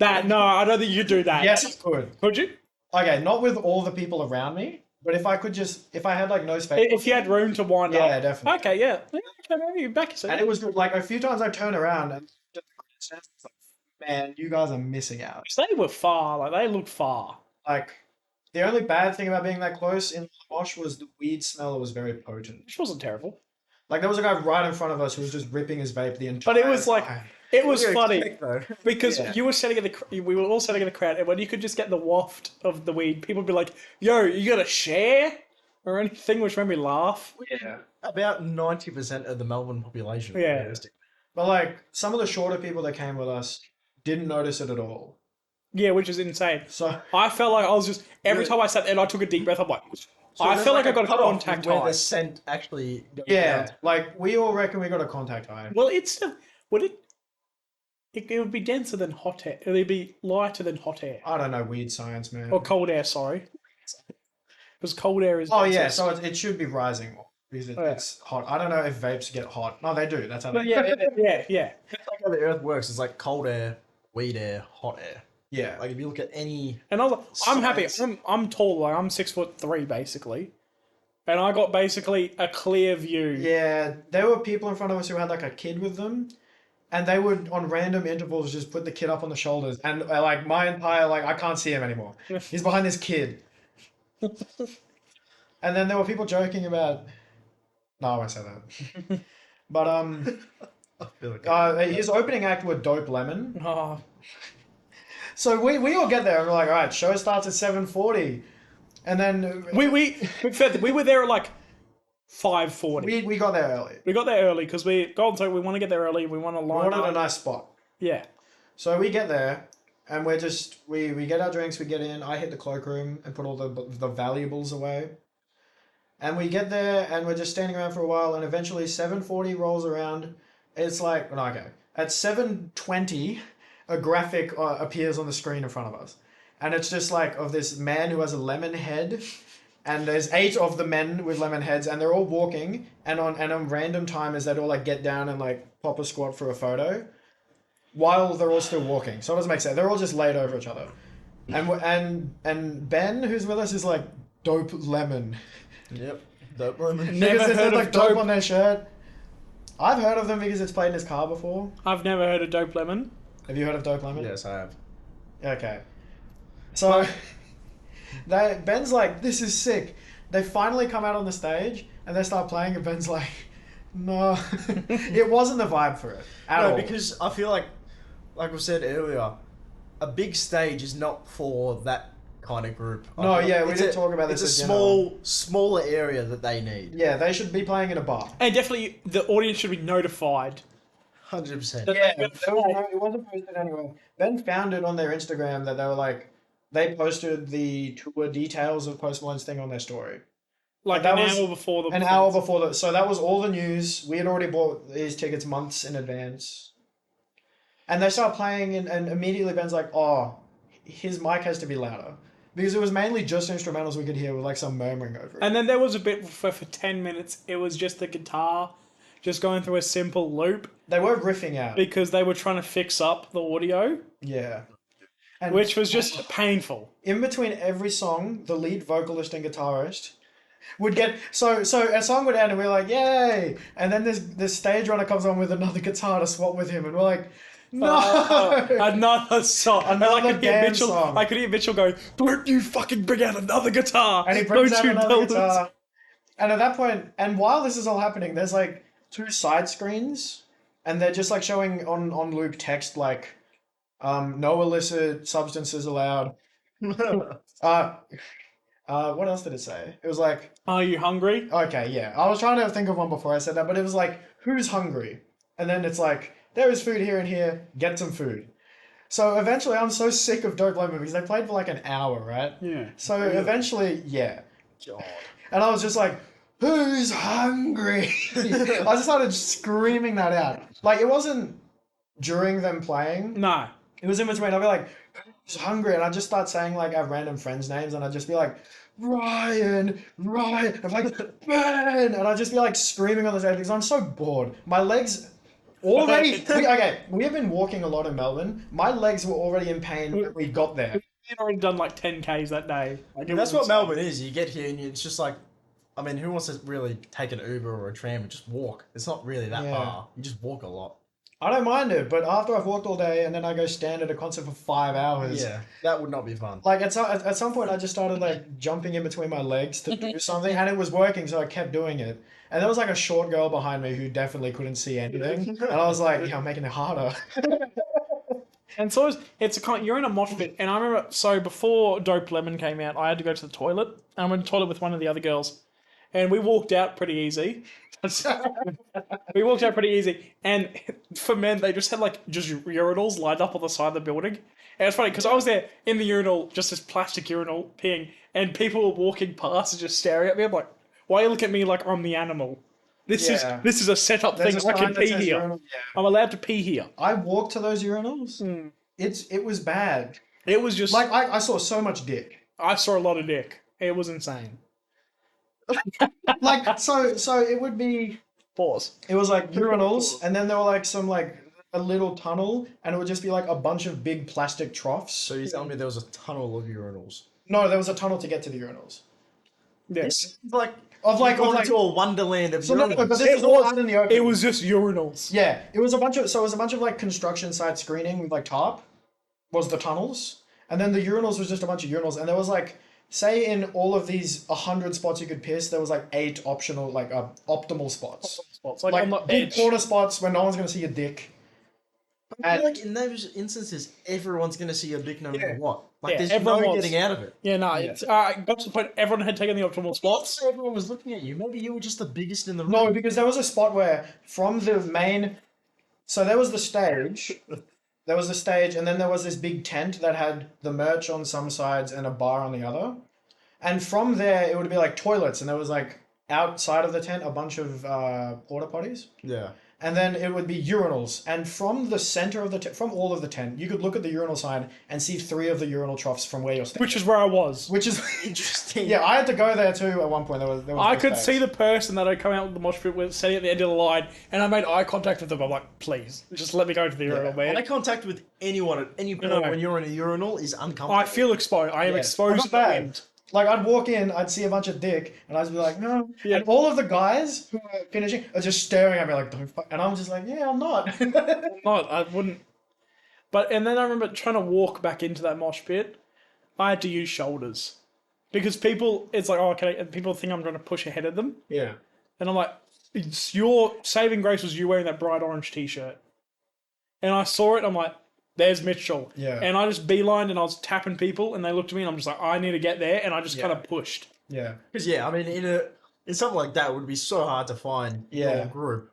[SPEAKER 1] No, I don't think you could do that.
[SPEAKER 2] Yes, I could.
[SPEAKER 1] Could you?
[SPEAKER 2] Okay, not with all the people around me, but if I could if I had like no space.
[SPEAKER 1] If you had room to wind up.
[SPEAKER 2] Yeah, definitely.
[SPEAKER 1] Okay, yeah. Okay, maybe you back yourself.
[SPEAKER 2] And it was like a few times I turned around and it's like, man, you guys are missing out.
[SPEAKER 1] They were far. Like they looked far.
[SPEAKER 2] Like the only bad thing about being that close in the mosh was the weed smell was very potent.
[SPEAKER 1] Which wasn't terrible.
[SPEAKER 2] Like there was a guy right in front of us who was just ripping his vape the entire
[SPEAKER 1] But it was like
[SPEAKER 2] time.
[SPEAKER 1] it was
[SPEAKER 3] What do you
[SPEAKER 1] funny
[SPEAKER 3] expect, though?
[SPEAKER 1] because
[SPEAKER 2] Yeah.
[SPEAKER 1] you were sitting in we were all sitting in the crowd, and when you could just get the waft of the weed, people would be like, "Yo, you got to share?" or anything, which made me laugh.
[SPEAKER 2] Yeah.
[SPEAKER 3] About 90% of the Melbourne population.
[SPEAKER 1] Yeah.
[SPEAKER 3] realistically.
[SPEAKER 2] But like some of the shorter people that came with us didn't notice it at all.
[SPEAKER 1] Yeah, which is insane.
[SPEAKER 2] So
[SPEAKER 1] I felt like I was just every
[SPEAKER 3] Yeah.
[SPEAKER 1] time I sat there and I took a deep breath, I'm like,
[SPEAKER 3] So
[SPEAKER 1] I
[SPEAKER 3] there's
[SPEAKER 1] felt like I
[SPEAKER 3] a
[SPEAKER 1] got a
[SPEAKER 3] cutoff
[SPEAKER 1] contact
[SPEAKER 3] where
[SPEAKER 1] high.
[SPEAKER 3] the scent actually goes
[SPEAKER 2] yeah,
[SPEAKER 3] down.
[SPEAKER 2] like we all reckon we got a contact high.
[SPEAKER 1] Well, it's still would it would be denser than hot air. It would be lighter than hot air
[SPEAKER 2] I don't know weed science, man.
[SPEAKER 1] or cold air. Sorry, because cold air is.
[SPEAKER 2] Oh yeah,
[SPEAKER 1] densest.
[SPEAKER 2] so it should be rising more because
[SPEAKER 1] Oh, yeah.
[SPEAKER 2] it's hot. I don't know if vapes get hot. No, they do. That's how.
[SPEAKER 1] But
[SPEAKER 2] They,
[SPEAKER 1] yeah.
[SPEAKER 3] It's like how the Earth works. It's like cold air, weed air, hot air.
[SPEAKER 2] yeah.
[SPEAKER 3] Like if you look at any,
[SPEAKER 1] And I was like, I'm happy.
[SPEAKER 3] Science.
[SPEAKER 1] I'm tall. Like I'm 6'3" basically, and I got basically a clear view.
[SPEAKER 2] Yeah, there were people in front of us who had like a kid with them, and they would on random intervals just put the kid up on the shoulders, and like my entire like I can't see him anymore. He's behind this kid. And then there were people joking about. No, I won't say that. But
[SPEAKER 3] I feel like
[SPEAKER 2] his opening act were Dope Lemon.
[SPEAKER 1] Oh,
[SPEAKER 2] So we all get there and we're like, all right, show starts at 7:40, and then
[SPEAKER 1] we were there at like 5:40.
[SPEAKER 2] we got there early.
[SPEAKER 1] We got there early because we want to get there early. We want to
[SPEAKER 2] We
[SPEAKER 1] line
[SPEAKER 2] wanted a
[SPEAKER 1] up.
[SPEAKER 2] nice spot.
[SPEAKER 1] Yeah.
[SPEAKER 2] So we get there, and we're just we get our drinks. We get in. I hit the cloakroom and put all the valuables away. And we get there, and we're just standing around for a while. And eventually, 7:40 rolls around. It's like no, okay. At 7:20, a graphic appears on the screen in front of us, and it's just like of this man who has a lemon head. And there's 8 of the men with lemon heads, and they're all walking. And on random timers, they'd all like get down and like pop a squat for a photo, while they're all still walking. So it doesn't make sense. They're all just laid over each other, and Ben, who's with us, is like Dope Lemon.
[SPEAKER 3] Yep. Dope lemon.
[SPEAKER 1] Never
[SPEAKER 2] Because it
[SPEAKER 1] heard
[SPEAKER 2] said
[SPEAKER 1] of
[SPEAKER 2] like dope
[SPEAKER 1] Dope.
[SPEAKER 2] on their shirt. I've heard of them because it's played in his car before.
[SPEAKER 1] I've never heard of Dope Lemon.
[SPEAKER 2] Have you heard of Dope Lemon?
[SPEAKER 3] Yes, I have.
[SPEAKER 2] Okay. So, Ben's like, this is sick. They finally come out on the stage and they start playing, and Ben's like, no. It wasn't the vibe for it at
[SPEAKER 3] No,
[SPEAKER 2] all.
[SPEAKER 3] because I feel like we said earlier, a big stage is not for that kind of group. I
[SPEAKER 2] No,
[SPEAKER 3] feel
[SPEAKER 2] yeah,
[SPEAKER 3] like
[SPEAKER 2] we
[SPEAKER 3] it's
[SPEAKER 2] did talk about this
[SPEAKER 3] It's a
[SPEAKER 2] at dinner.
[SPEAKER 3] smaller area that they need.
[SPEAKER 2] Yeah, they should be playing in a bar.
[SPEAKER 1] And definitely the audience should be notified.
[SPEAKER 3] 100%.
[SPEAKER 1] That-
[SPEAKER 2] Yeah, it wasn't posted anywhere. Ben found it on their Instagram that they were like, they posted the tour details of Post Malone's thing on their story.
[SPEAKER 1] Like
[SPEAKER 2] That
[SPEAKER 1] an
[SPEAKER 2] was
[SPEAKER 1] hour before the
[SPEAKER 2] An hour before the, so that was all the news. We had already bought these tickets months in advance. And they start playing, and immediately Ben's like, oh, his mic has to be louder. Because it was mainly just instrumentals we could hear with like some murmuring over it.
[SPEAKER 1] And then there was a bit for 10 minutes, it was just the guitar just going through a simple loop
[SPEAKER 2] They were riffing out.
[SPEAKER 1] because they were trying to fix up the audio,
[SPEAKER 2] Yeah. And
[SPEAKER 1] which was just painful.
[SPEAKER 2] in between every song, the lead vocalist and guitarist would get so a song would end and we're like, yay! And then this stage runner comes on with another guitar to swap with him, and we're like, no.
[SPEAKER 1] Another song.
[SPEAKER 2] Another
[SPEAKER 1] I could hear
[SPEAKER 2] damn
[SPEAKER 1] Mitchell.
[SPEAKER 2] song.
[SPEAKER 1] I could hear Mitchell go, "Don't you fucking bring out another guitar!"
[SPEAKER 2] And he brings
[SPEAKER 1] Don't
[SPEAKER 2] out
[SPEAKER 1] you
[SPEAKER 2] another
[SPEAKER 1] know
[SPEAKER 2] guitar. And at that point, and while this is all happening, there's like 2 side screens, and they're just like showing on loop text like, no illicit substances allowed. What else did it say? It was like,
[SPEAKER 1] Are you hungry?
[SPEAKER 2] okay, yeah. I was trying to think of one before I said that, but it was like, who's hungry? And then it's like, there is food here and here, get some food. So eventually I'm so sick of Dope Lemon because they played for like an hour, right?
[SPEAKER 1] Yeah.
[SPEAKER 2] So eventually, yeah.
[SPEAKER 3] God.
[SPEAKER 2] And I was just like, who's hungry? I just started screaming that out. Like, it wasn't during them playing.
[SPEAKER 1] No.
[SPEAKER 2] It was in between. I'd be like, who's hungry? And I'd just start saying, like, our random friends' names. And I'd just be like, Ryan. I'm like, Ben. And I'd just be, like, screaming on the stage because I'm so bored. My legs already... we have been walking a lot in Melbourne. My legs were already in pain when we got there.
[SPEAKER 1] We'd already done like 10Ks that day. Like, it
[SPEAKER 3] That's
[SPEAKER 1] was
[SPEAKER 3] what
[SPEAKER 1] insane.
[SPEAKER 3] Melbourne is. You get here and it's just like, I mean, who wants to really take an Uber or a tram and just walk? It's not really that
[SPEAKER 2] Yeah.
[SPEAKER 3] far. You just walk a lot.
[SPEAKER 2] I don't mind it, but after I've walked all day and then I go stand at a concert for 5 hours...
[SPEAKER 3] Yeah, that would not be fun.
[SPEAKER 2] Like at some point, I just started like jumping in between my legs to do something, and it was working, so I kept doing it. And there was like a short girl behind me who definitely couldn't see anything, and I was like, "Yeah, I'm making it harder."
[SPEAKER 1] And so you're in a mosh pit, and I remember, so before Dope Lemon came out, I had to go to the toilet, and I went to the toilet with one of the other girls, and we walked out pretty easy. And for men, they just had like just urinals lined up on the side of the building. And it's funny, because I was there in the urinal, just this plastic urinal, peeing, and people were walking past and just staring at me. I'm like, why you look at me like I'm the animal? This
[SPEAKER 2] Yeah.
[SPEAKER 1] is a set up
[SPEAKER 2] There's
[SPEAKER 1] thing.
[SPEAKER 2] a
[SPEAKER 1] I
[SPEAKER 2] sign
[SPEAKER 1] can
[SPEAKER 2] that
[SPEAKER 1] pee
[SPEAKER 2] says
[SPEAKER 1] here.
[SPEAKER 2] urinal. Yeah.
[SPEAKER 1] I'm allowed to pee here.
[SPEAKER 2] I walked to those urinals. It was bad.
[SPEAKER 1] It was just
[SPEAKER 2] Like I saw so much dick.
[SPEAKER 1] I saw a lot of dick. It was insane.
[SPEAKER 2] Like so it would be.
[SPEAKER 1] Pause.
[SPEAKER 2] It was like urinals, and then there were like some like a little tunnel, and it would just be like a bunch of big plastic troughs.
[SPEAKER 3] So you're telling me there was a tunnel of urinals?
[SPEAKER 2] No, there was a tunnel to get to the urinals.
[SPEAKER 1] Yes.
[SPEAKER 3] It's like
[SPEAKER 2] Of like,
[SPEAKER 3] going
[SPEAKER 2] of like
[SPEAKER 3] to a wonderland of
[SPEAKER 2] so no,
[SPEAKER 3] urinals.
[SPEAKER 2] but this
[SPEAKER 1] It
[SPEAKER 2] was all
[SPEAKER 1] was-
[SPEAKER 2] out in the open.
[SPEAKER 1] It was just urinals.
[SPEAKER 2] Yeah, it was a bunch of like construction site screening with like tarp was the tunnels, and then the urinals was just a bunch of urinals, and there was like, say in all of these 100 spots you could piss, there was like 8 optional like optimal spots,
[SPEAKER 1] Spots,
[SPEAKER 2] like
[SPEAKER 1] on the
[SPEAKER 2] big
[SPEAKER 1] edge.
[SPEAKER 2] corner spots where no one's gonna see your dick.
[SPEAKER 3] I feel like in those instances, everyone's going to see your dick no matter what. Like,
[SPEAKER 1] Yeah,
[SPEAKER 3] there's
[SPEAKER 1] everyone
[SPEAKER 3] no
[SPEAKER 1] wants-
[SPEAKER 3] getting out of it.
[SPEAKER 1] Yeah, no, it's got to the point everyone had taken the optimal spots.
[SPEAKER 3] Everyone was looking at you. Maybe you were just the biggest in the room.
[SPEAKER 2] No, because there was a spot where from the main, so there was the stage, and then there was this big tent that had the merch on some sides and a bar on the other, and from there it would be like toilets, and there was like outside of the tent a bunch of porta potties.
[SPEAKER 3] Yeah.
[SPEAKER 2] And then it would be urinals. And from the center of the from all of the tent, you could look at the urinal side and see 3 of the urinal troughs from where you're standing.
[SPEAKER 1] Which is where I was.
[SPEAKER 2] Which is
[SPEAKER 3] Interesting.
[SPEAKER 2] yeah, I had to go there too at one point. There was
[SPEAKER 1] I
[SPEAKER 2] no
[SPEAKER 1] could
[SPEAKER 2] space.
[SPEAKER 1] see the person that had come out with the mosh pit with sitting at the end of the line, and I made eye contact with them. I'm like, please, just let me go to the urinal, man.
[SPEAKER 3] Eye contact with anyone at any point
[SPEAKER 1] No.
[SPEAKER 3] when you're in a urinal is uncomfortable.
[SPEAKER 1] I feel exposed. I am
[SPEAKER 2] Yeah.
[SPEAKER 1] exposed
[SPEAKER 2] Not
[SPEAKER 1] to the
[SPEAKER 2] bad.
[SPEAKER 1] wind.
[SPEAKER 2] Like, I'd walk in, I'd see a bunch of dick, and I'd be like, no.
[SPEAKER 1] Yeah.
[SPEAKER 2] And all of the guys who are finishing are just staring at me like, don't fuck. And I'm just like, yeah, I'm not.
[SPEAKER 1] Not, I wouldn't. But and then I remember trying to walk back into that mosh pit. I had to use shoulders because people. It's like, oh, okay, and people think I'm trying to push ahead of them,
[SPEAKER 2] Yeah.
[SPEAKER 1] and I'm like, it's your saving grace was you wearing that bright orange t-shirt, and I saw it. I'm like, there's Mitchell.
[SPEAKER 2] Yeah.
[SPEAKER 1] And I just beelined and I was tapping people, and they looked at me, and I'm just like, I need to get there, and I just kind of pushed.
[SPEAKER 2] Yeah.
[SPEAKER 3] Because I mean, in something like that, it would be so hard to find
[SPEAKER 2] Yeah.
[SPEAKER 3] your group.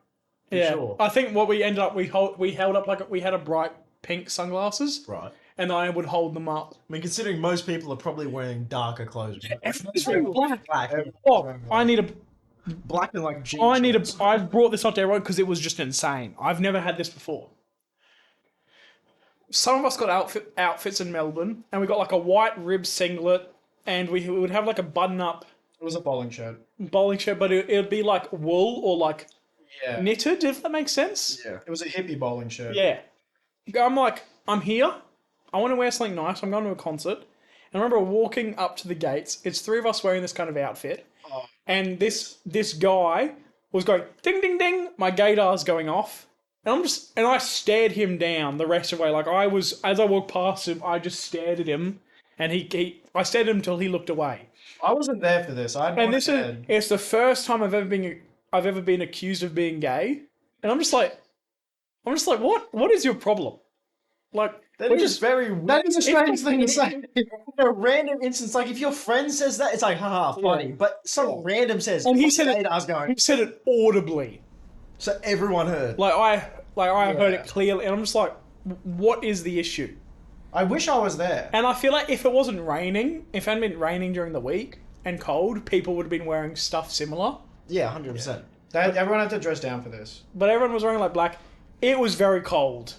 [SPEAKER 3] For
[SPEAKER 1] Yeah,
[SPEAKER 3] sure.
[SPEAKER 1] I think what we ended up we held up like we had a bright pink sunglasses,
[SPEAKER 3] Right.
[SPEAKER 1] and I would hold them up.
[SPEAKER 3] I mean, considering most people are probably wearing darker clothes.
[SPEAKER 1] Everyone's wearing black.
[SPEAKER 3] Black.
[SPEAKER 1] Oh, I need a.
[SPEAKER 3] Black and like jeans.
[SPEAKER 1] I need a. I brought this up to everyone because it was just insane. I've never had this before. Some of us got outfits in Melbourne, and we got like a white rib singlet, and we would have like a button-up
[SPEAKER 2] It was a bowling shirt.
[SPEAKER 1] bowling shirt, but it'd be like wool or like
[SPEAKER 2] Yeah.
[SPEAKER 1] knitted, if that makes sense.
[SPEAKER 3] Yeah.
[SPEAKER 2] It was a hippie bowling shirt.
[SPEAKER 1] Yeah. I'm like, I'm here. I want to wear something nice. I'm going to a concert. And I remember walking up to the gates. It's three of us wearing this kind of outfit.
[SPEAKER 2] Oh.
[SPEAKER 1] And this guy was going, ding, ding, ding. My gaydar's going off. And I stared him down the rest of the way. Like as I walked past him, I just stared at him. And I stared at him until he looked away.
[SPEAKER 2] I wasn't there for this.
[SPEAKER 1] And it's the first time I've ever been accused of being gay. And I'm just like, what is your problem? Like,
[SPEAKER 3] That
[SPEAKER 1] we're
[SPEAKER 3] is
[SPEAKER 1] just
[SPEAKER 3] very weird.
[SPEAKER 2] That is a strange thing to say.
[SPEAKER 3] A random instance, like if your friend says that, it's like, haha, funny. But some random says,
[SPEAKER 1] And he
[SPEAKER 3] "My
[SPEAKER 1] said it-
[SPEAKER 3] gaydar's going."
[SPEAKER 1] he said it audibly.
[SPEAKER 3] So everyone heard.
[SPEAKER 1] Like I heard
[SPEAKER 2] Yeah.
[SPEAKER 1] it clearly, and I'm just like, what is the issue?
[SPEAKER 2] I wish I was there.
[SPEAKER 1] And I feel like if it wasn't raining, if it hadn't been raining during the week and cold, people would have been wearing stuff similar.
[SPEAKER 3] Yeah, 100%.
[SPEAKER 2] Everyone had to dress down for this.
[SPEAKER 1] But everyone was wearing like black. It was very cold.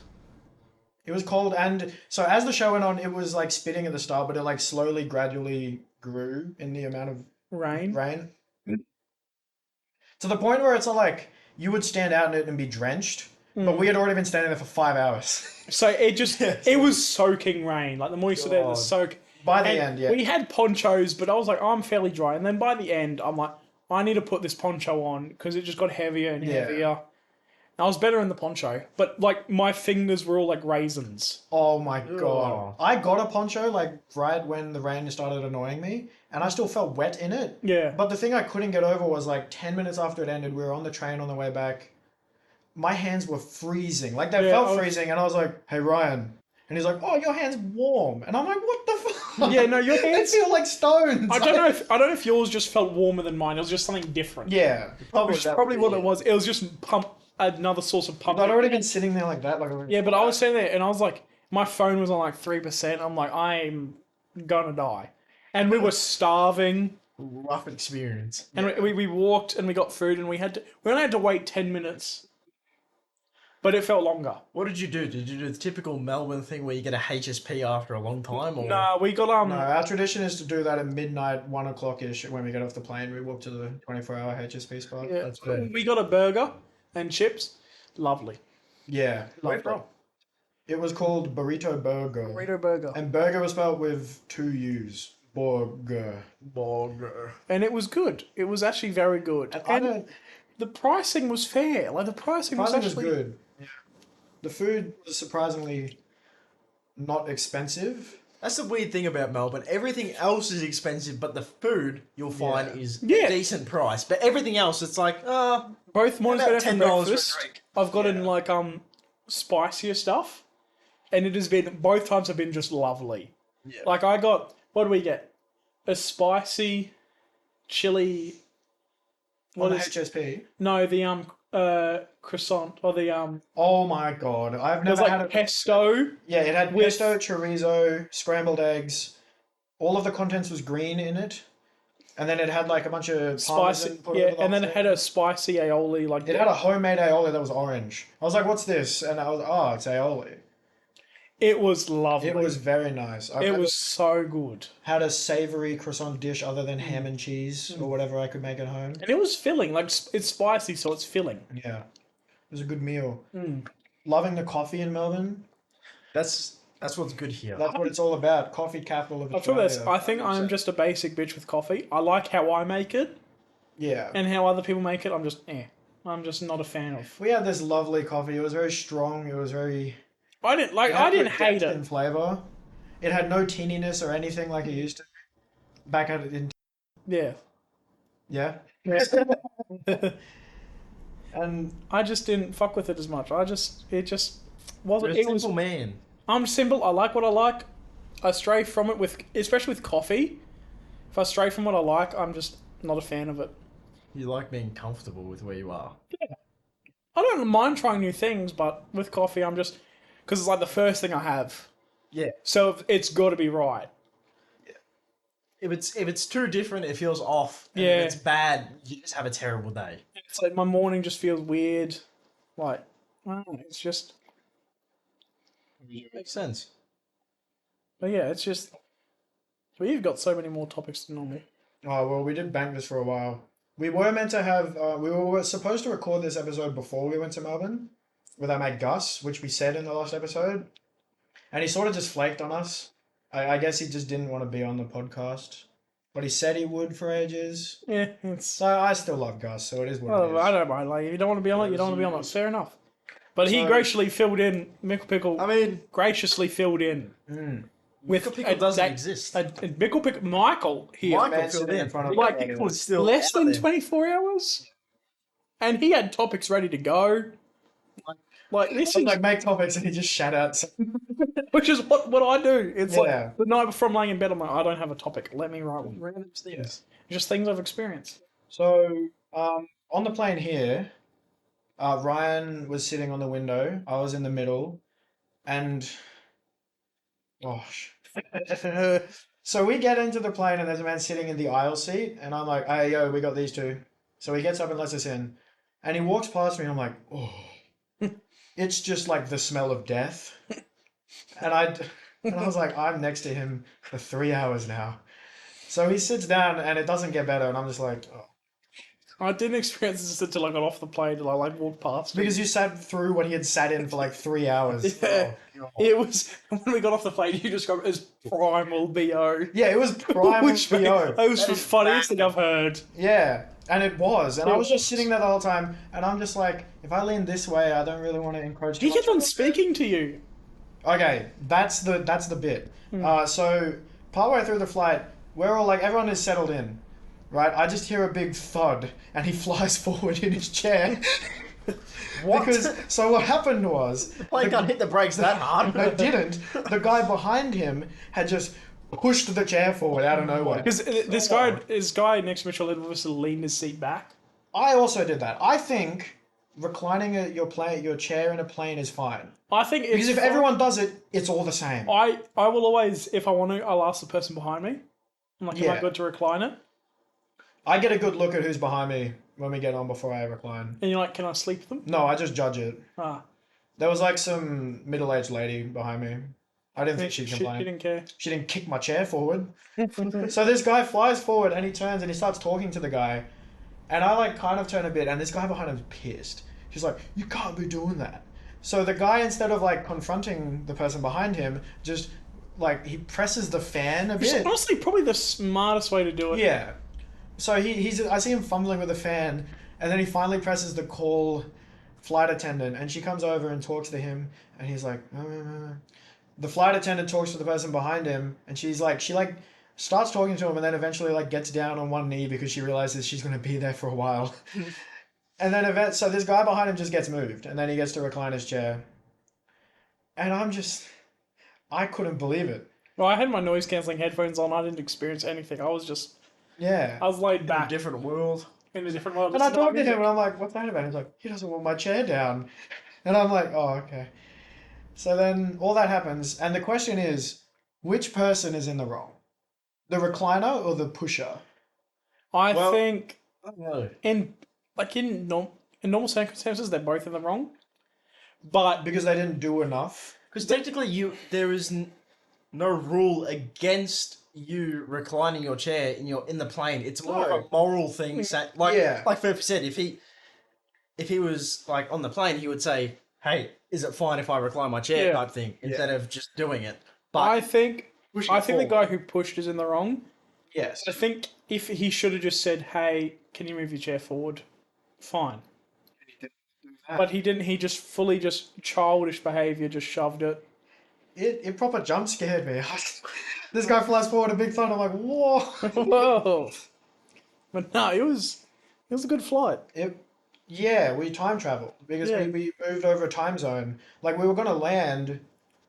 [SPEAKER 2] It was cold, and so as the show went on, it was like spitting at the start, but it like slowly, gradually grew in the amount of
[SPEAKER 1] Rain.
[SPEAKER 2] rain. To the point where it's not like you would stand out in it and be drenched, but we had already been standing there for 5 hours.
[SPEAKER 1] So it just it was soaking rain. Like the more you stood there, the
[SPEAKER 3] God.
[SPEAKER 1] soak.
[SPEAKER 2] By the
[SPEAKER 1] And
[SPEAKER 2] end, yeah.
[SPEAKER 1] we had ponchos, but I was like, I'm fairly dry. And then by the end, I'm like, I need to put this poncho on because it just got heavier and
[SPEAKER 2] Yeah.
[SPEAKER 1] heavier. I was better in the poncho, but like my fingers were all like raisins.
[SPEAKER 2] Oh my god.
[SPEAKER 3] Ugh.
[SPEAKER 2] I got a poncho like right when the rain started annoying me, and I still felt wet in it.
[SPEAKER 1] Yeah.
[SPEAKER 2] But the thing I couldn't get over was like 10 minutes after it ended, we were on the train on the way back. My hands were freezing. Like they
[SPEAKER 1] Yeah,
[SPEAKER 2] felt
[SPEAKER 1] I was-
[SPEAKER 2] freezing, and I was like, hey, Ryan. And he's like, oh, your hand's warm. And I'm like, what the fuck?
[SPEAKER 1] Yeah, no, your
[SPEAKER 2] They
[SPEAKER 1] hands-
[SPEAKER 2] feel like stones.
[SPEAKER 1] I don't know if yours just felt warmer than mine. It was just something different.
[SPEAKER 2] Yeah.
[SPEAKER 1] Which is probably what it was. It was just another source of pump.
[SPEAKER 2] I'd already been sitting there like that.
[SPEAKER 1] Yeah, but I was sitting there and I was like, my phone was on like 3%. I'm like, I'm gonna die. And we were starving.
[SPEAKER 3] Rough experience.
[SPEAKER 1] And we walked and we got food and we only had to wait 10 minutes. But it felt longer.
[SPEAKER 3] What did you do? Did you do the typical Melbourne thing where you get a HSP after a long time? Or?
[SPEAKER 1] Nah, we got
[SPEAKER 2] No, our tradition is to do that at midnight, 1 o'clock ish. When we get off the plane, we walk to the 24-hour HSP spot.
[SPEAKER 1] yeah,
[SPEAKER 3] That's fair.
[SPEAKER 1] we got a burger and chips. Lovely.
[SPEAKER 2] Yeah.
[SPEAKER 1] Where from?
[SPEAKER 2] It was called Burrito Burger.
[SPEAKER 1] Burrito burger.
[SPEAKER 2] And burger was spelled with 2 U's. Burger.
[SPEAKER 3] Burger.
[SPEAKER 1] And it was good. It was actually very good.
[SPEAKER 2] I
[SPEAKER 1] And
[SPEAKER 2] don't.
[SPEAKER 1] the pricing was fair. Like the pricing was
[SPEAKER 2] Pricing was
[SPEAKER 1] actually
[SPEAKER 2] good. Yeah. The food was surprisingly not expensive.
[SPEAKER 3] That's the weird thing about Melbourne. Everything else is expensive, but the food you'll find
[SPEAKER 2] Yeah.
[SPEAKER 3] is
[SPEAKER 1] Yeah.
[SPEAKER 3] a decent price. But everything else, it's like,
[SPEAKER 1] both mornings
[SPEAKER 3] about
[SPEAKER 1] for
[SPEAKER 3] $10 for a
[SPEAKER 1] breakfast.
[SPEAKER 3] drink.
[SPEAKER 1] I've gotten like spicier stuff, and it has been both times have been just lovely.
[SPEAKER 3] Yeah.
[SPEAKER 1] Like I got what do we get? A spicy chili.
[SPEAKER 2] On
[SPEAKER 1] What
[SPEAKER 2] the
[SPEAKER 1] is
[SPEAKER 2] HSP.
[SPEAKER 1] no the croissant or the
[SPEAKER 2] Oh my god. I've
[SPEAKER 1] There's
[SPEAKER 2] never
[SPEAKER 1] like
[SPEAKER 2] had a
[SPEAKER 1] pesto.
[SPEAKER 2] Yeah, it had
[SPEAKER 1] with-
[SPEAKER 2] pesto, chorizo, scrambled eggs. All of the contents was green in it. And then it had like a bunch of
[SPEAKER 1] Spicy,
[SPEAKER 2] parmesan put
[SPEAKER 1] yeah,
[SPEAKER 2] over the
[SPEAKER 1] and then
[SPEAKER 2] whole
[SPEAKER 1] it had a spicy aioli. Like
[SPEAKER 2] It had a homemade aioli that was orange. I was like, what's this? And I was oh, it's aioli.
[SPEAKER 1] it was lovely.
[SPEAKER 2] It was very nice. I've
[SPEAKER 1] It
[SPEAKER 2] never
[SPEAKER 1] was so good,
[SPEAKER 2] had a savory croissant dish other than ham and cheese
[SPEAKER 1] Mm.
[SPEAKER 2] or whatever I could make at home.
[SPEAKER 1] and it was filling. Like it's spicy, so it's filling.
[SPEAKER 2] Yeah. It was a good meal.
[SPEAKER 1] Mm.
[SPEAKER 2] Loving the coffee in Melbourne.
[SPEAKER 3] that's That's what's good here.
[SPEAKER 2] That's what it's all about. Coffee capital of
[SPEAKER 1] I feel this.
[SPEAKER 2] Australia.
[SPEAKER 1] I think I'm just a basic bitch with coffee. I like how I make it,
[SPEAKER 2] Yeah.
[SPEAKER 1] and how other people make it. I'm just not a fan of.
[SPEAKER 2] We had this lovely coffee. It was very strong. It was very...
[SPEAKER 1] I didn't like.
[SPEAKER 2] It had
[SPEAKER 1] I didn't
[SPEAKER 2] good
[SPEAKER 1] hate
[SPEAKER 2] depth
[SPEAKER 1] it.
[SPEAKER 2] in flavor. It had no teeniness or anything like it used to. Back at it in...
[SPEAKER 1] Yeah.
[SPEAKER 2] Yeah. And
[SPEAKER 1] I just didn't fuck with it as much. It just wasn't.
[SPEAKER 3] You're a
[SPEAKER 1] It was.
[SPEAKER 3] simple man.
[SPEAKER 1] I'm simple. I like what I like. I stray from it especially with coffee. If I stray from what I like, I'm just not a fan of it.
[SPEAKER 3] You like being comfortable with where you are.
[SPEAKER 1] I don't mind trying new things, but with coffee, I'm just because it's like the first thing I have.
[SPEAKER 3] Yeah.
[SPEAKER 1] So it's got to be right.
[SPEAKER 3] If it's too different, it feels off. And
[SPEAKER 1] Yeah.
[SPEAKER 3] If it's bad, you just have a terrible day.
[SPEAKER 1] It's like my morning just feels weird. Like, I don't know, it's just.
[SPEAKER 3] Makes sense.
[SPEAKER 1] But yeah, it's just. We've got so many more topics than normal.
[SPEAKER 2] oh well, we did bank this for a while. We were meant to have. We were supposed to record this episode before we went to Melbourne with our mate Gus, which we said in the last episode, and he sort of just flaked on us. I guess he just didn't want to be on the podcast, but he said he would for ages.
[SPEAKER 1] Yeah, it's.
[SPEAKER 2] So I still love Gus, so it is what it
[SPEAKER 1] Well,
[SPEAKER 2] is.
[SPEAKER 1] I don't mind. Like, if you don't want to be on it, you don't want to be on it. Fair enough. But he
[SPEAKER 2] So-
[SPEAKER 1] graciously filled in. Mickle Pickle
[SPEAKER 3] I mean,
[SPEAKER 1] graciously filled in. With
[SPEAKER 3] Pickle doesn't exist.
[SPEAKER 1] Mickle Pickle. Michael here.
[SPEAKER 3] Michael
[SPEAKER 2] Man
[SPEAKER 3] filled
[SPEAKER 2] sitting
[SPEAKER 3] in.
[SPEAKER 2] in front of
[SPEAKER 3] Like,
[SPEAKER 2] the-
[SPEAKER 3] Pickle was still
[SPEAKER 1] Less
[SPEAKER 3] out
[SPEAKER 1] than
[SPEAKER 3] there.
[SPEAKER 1] 24 hours? And he had topics ready to go. Like, this
[SPEAKER 2] I
[SPEAKER 1] is.
[SPEAKER 2] was like, make topics, and he just shout out.
[SPEAKER 1] Which is what I do. It's
[SPEAKER 2] Yeah.
[SPEAKER 1] like the night before I'm laying in bed, I'm like, I don't have a topic. Let me write one. Random things. Just things I've experienced.
[SPEAKER 2] So, on the plane here, Ryan was sitting on the window. I was in the middle, and gosh. So we get into the plane, and there's a man sitting in the aisle seat, and I'm like, "Hey, yo, we got these two." So he gets up and lets us in, and he walks past me, and I'm like, "Oh, it's just like the smell of death." And I was like, I'm next to him for 3 hours now. So he sits down, and it doesn't get better, and I'm just like, oh.
[SPEAKER 1] I didn't experience this until I got off the plane and I like walked past him.
[SPEAKER 2] Because you sat through what he had sat in for like 3 hours.
[SPEAKER 1] Yeah.
[SPEAKER 2] Oh.
[SPEAKER 1] It was when we got off the plane. You described it as primal bo.
[SPEAKER 2] Yeah, it was prime
[SPEAKER 1] Which
[SPEAKER 2] BO.
[SPEAKER 1] that was
[SPEAKER 3] That
[SPEAKER 1] the
[SPEAKER 3] is
[SPEAKER 1] funniest thing I've heard.
[SPEAKER 2] Yeah, and it was. And
[SPEAKER 1] It
[SPEAKER 2] I was just
[SPEAKER 1] was.
[SPEAKER 2] sitting there the whole time, and I'm just like, if I lean this way, I don't really want to encroach too
[SPEAKER 1] He kept
[SPEAKER 2] much
[SPEAKER 1] on speaking to you.
[SPEAKER 2] Okay, that's the bit. So partway through the flight, we're all like, everyone is settled in, right? I just hear a big thud, and he flies forward in his chair.
[SPEAKER 3] What?
[SPEAKER 2] So what happened was,
[SPEAKER 3] Plane can't hit the brakes that hard.
[SPEAKER 2] no, it didn't. The guy behind him had just pushed the chair forward out of nowhere.
[SPEAKER 1] Because this guy next to Mitchell obviously leaned his seat back.
[SPEAKER 2] I also did that. I think reclining your chair in a plane is fine.
[SPEAKER 1] I think it's
[SPEAKER 2] Because if
[SPEAKER 1] fine.
[SPEAKER 2] everyone does it, it's all the same.
[SPEAKER 1] I will always, if I want to, I'll ask the person behind me. I'm like, am I
[SPEAKER 2] Yeah.
[SPEAKER 1] good to recline it?
[SPEAKER 2] I get a good look at who's behind me when we get on before I recline.
[SPEAKER 1] And you're like, can I sleep with them?
[SPEAKER 2] No, I just judge it.
[SPEAKER 1] Ah,
[SPEAKER 2] There was like some middle-aged lady behind me. I didn't think she'd
[SPEAKER 1] she
[SPEAKER 2] complain.
[SPEAKER 1] didn't care.
[SPEAKER 2] She didn't kick my chair forward. So this guy flies forward and he turns and he starts talking to the guy. And I like kind of turn a bit and this guy behind him's pissed. He's like, you can't be doing that. So the guy, instead of like confronting the person behind him, just like he presses the fan a
[SPEAKER 1] Which is
[SPEAKER 2] bit.
[SPEAKER 1] honestly probably the smartest way to do it.
[SPEAKER 2] Yeah. So I see him fumbling with the fan, and then he finally presses the call flight attendant, and she comes over and talks to him, and he's like, the flight attendant talks to the person behind him, and she starts talking to him, and then eventually like gets down on one knee because she realizes she's going to be there for a while. And then so this guy behind him just gets moved, and then he gets to recline his chair. And I couldn't believe it.
[SPEAKER 1] Well, I had my noise cancelling headphones on. I didn't experience anything. I was
[SPEAKER 2] Yeah.
[SPEAKER 1] laid
[SPEAKER 3] In a
[SPEAKER 1] back
[SPEAKER 3] different world.
[SPEAKER 1] in a different world.
[SPEAKER 2] And I
[SPEAKER 1] listening
[SPEAKER 2] talked to
[SPEAKER 1] music.
[SPEAKER 2] him and I'm like, what's that about? He's like, he doesn't want my chair down. And I'm like, oh, okay. So then all that happens. And the question is, which person is in the wrong? The recliner or the pusher?
[SPEAKER 1] I
[SPEAKER 3] Well-
[SPEAKER 1] think
[SPEAKER 3] I don't know.
[SPEAKER 1] in normal circumstances they're both in the wrong, but
[SPEAKER 2] Because they didn't do enough.
[SPEAKER 3] Because technically, there is no rule against you reclining your chair in the plane. It's more of a moral thing. Like
[SPEAKER 2] Yeah.
[SPEAKER 3] like Furphy said, if he was like on the plane, he would say, hey, is it fine if I recline my chair
[SPEAKER 1] Yeah.
[SPEAKER 3] type thing instead of just doing it. But
[SPEAKER 1] I think
[SPEAKER 2] Pushing
[SPEAKER 1] I think the
[SPEAKER 2] forward.
[SPEAKER 1] guy who pushed is in the wrong.
[SPEAKER 2] Yes.
[SPEAKER 1] I think if he should have just said, "Hey, can you move your chair forward?" Fine. But he didn't. He just fully just childish behavior, just shoved it.
[SPEAKER 2] It proper jump scared me. This guy flies forward a big thud. I'm like, whoa.
[SPEAKER 1] Whoa! But no, it was a good flight.
[SPEAKER 2] Yeah, we time traveled because
[SPEAKER 1] Yeah.
[SPEAKER 2] we moved over a time zone. Like we were gonna land,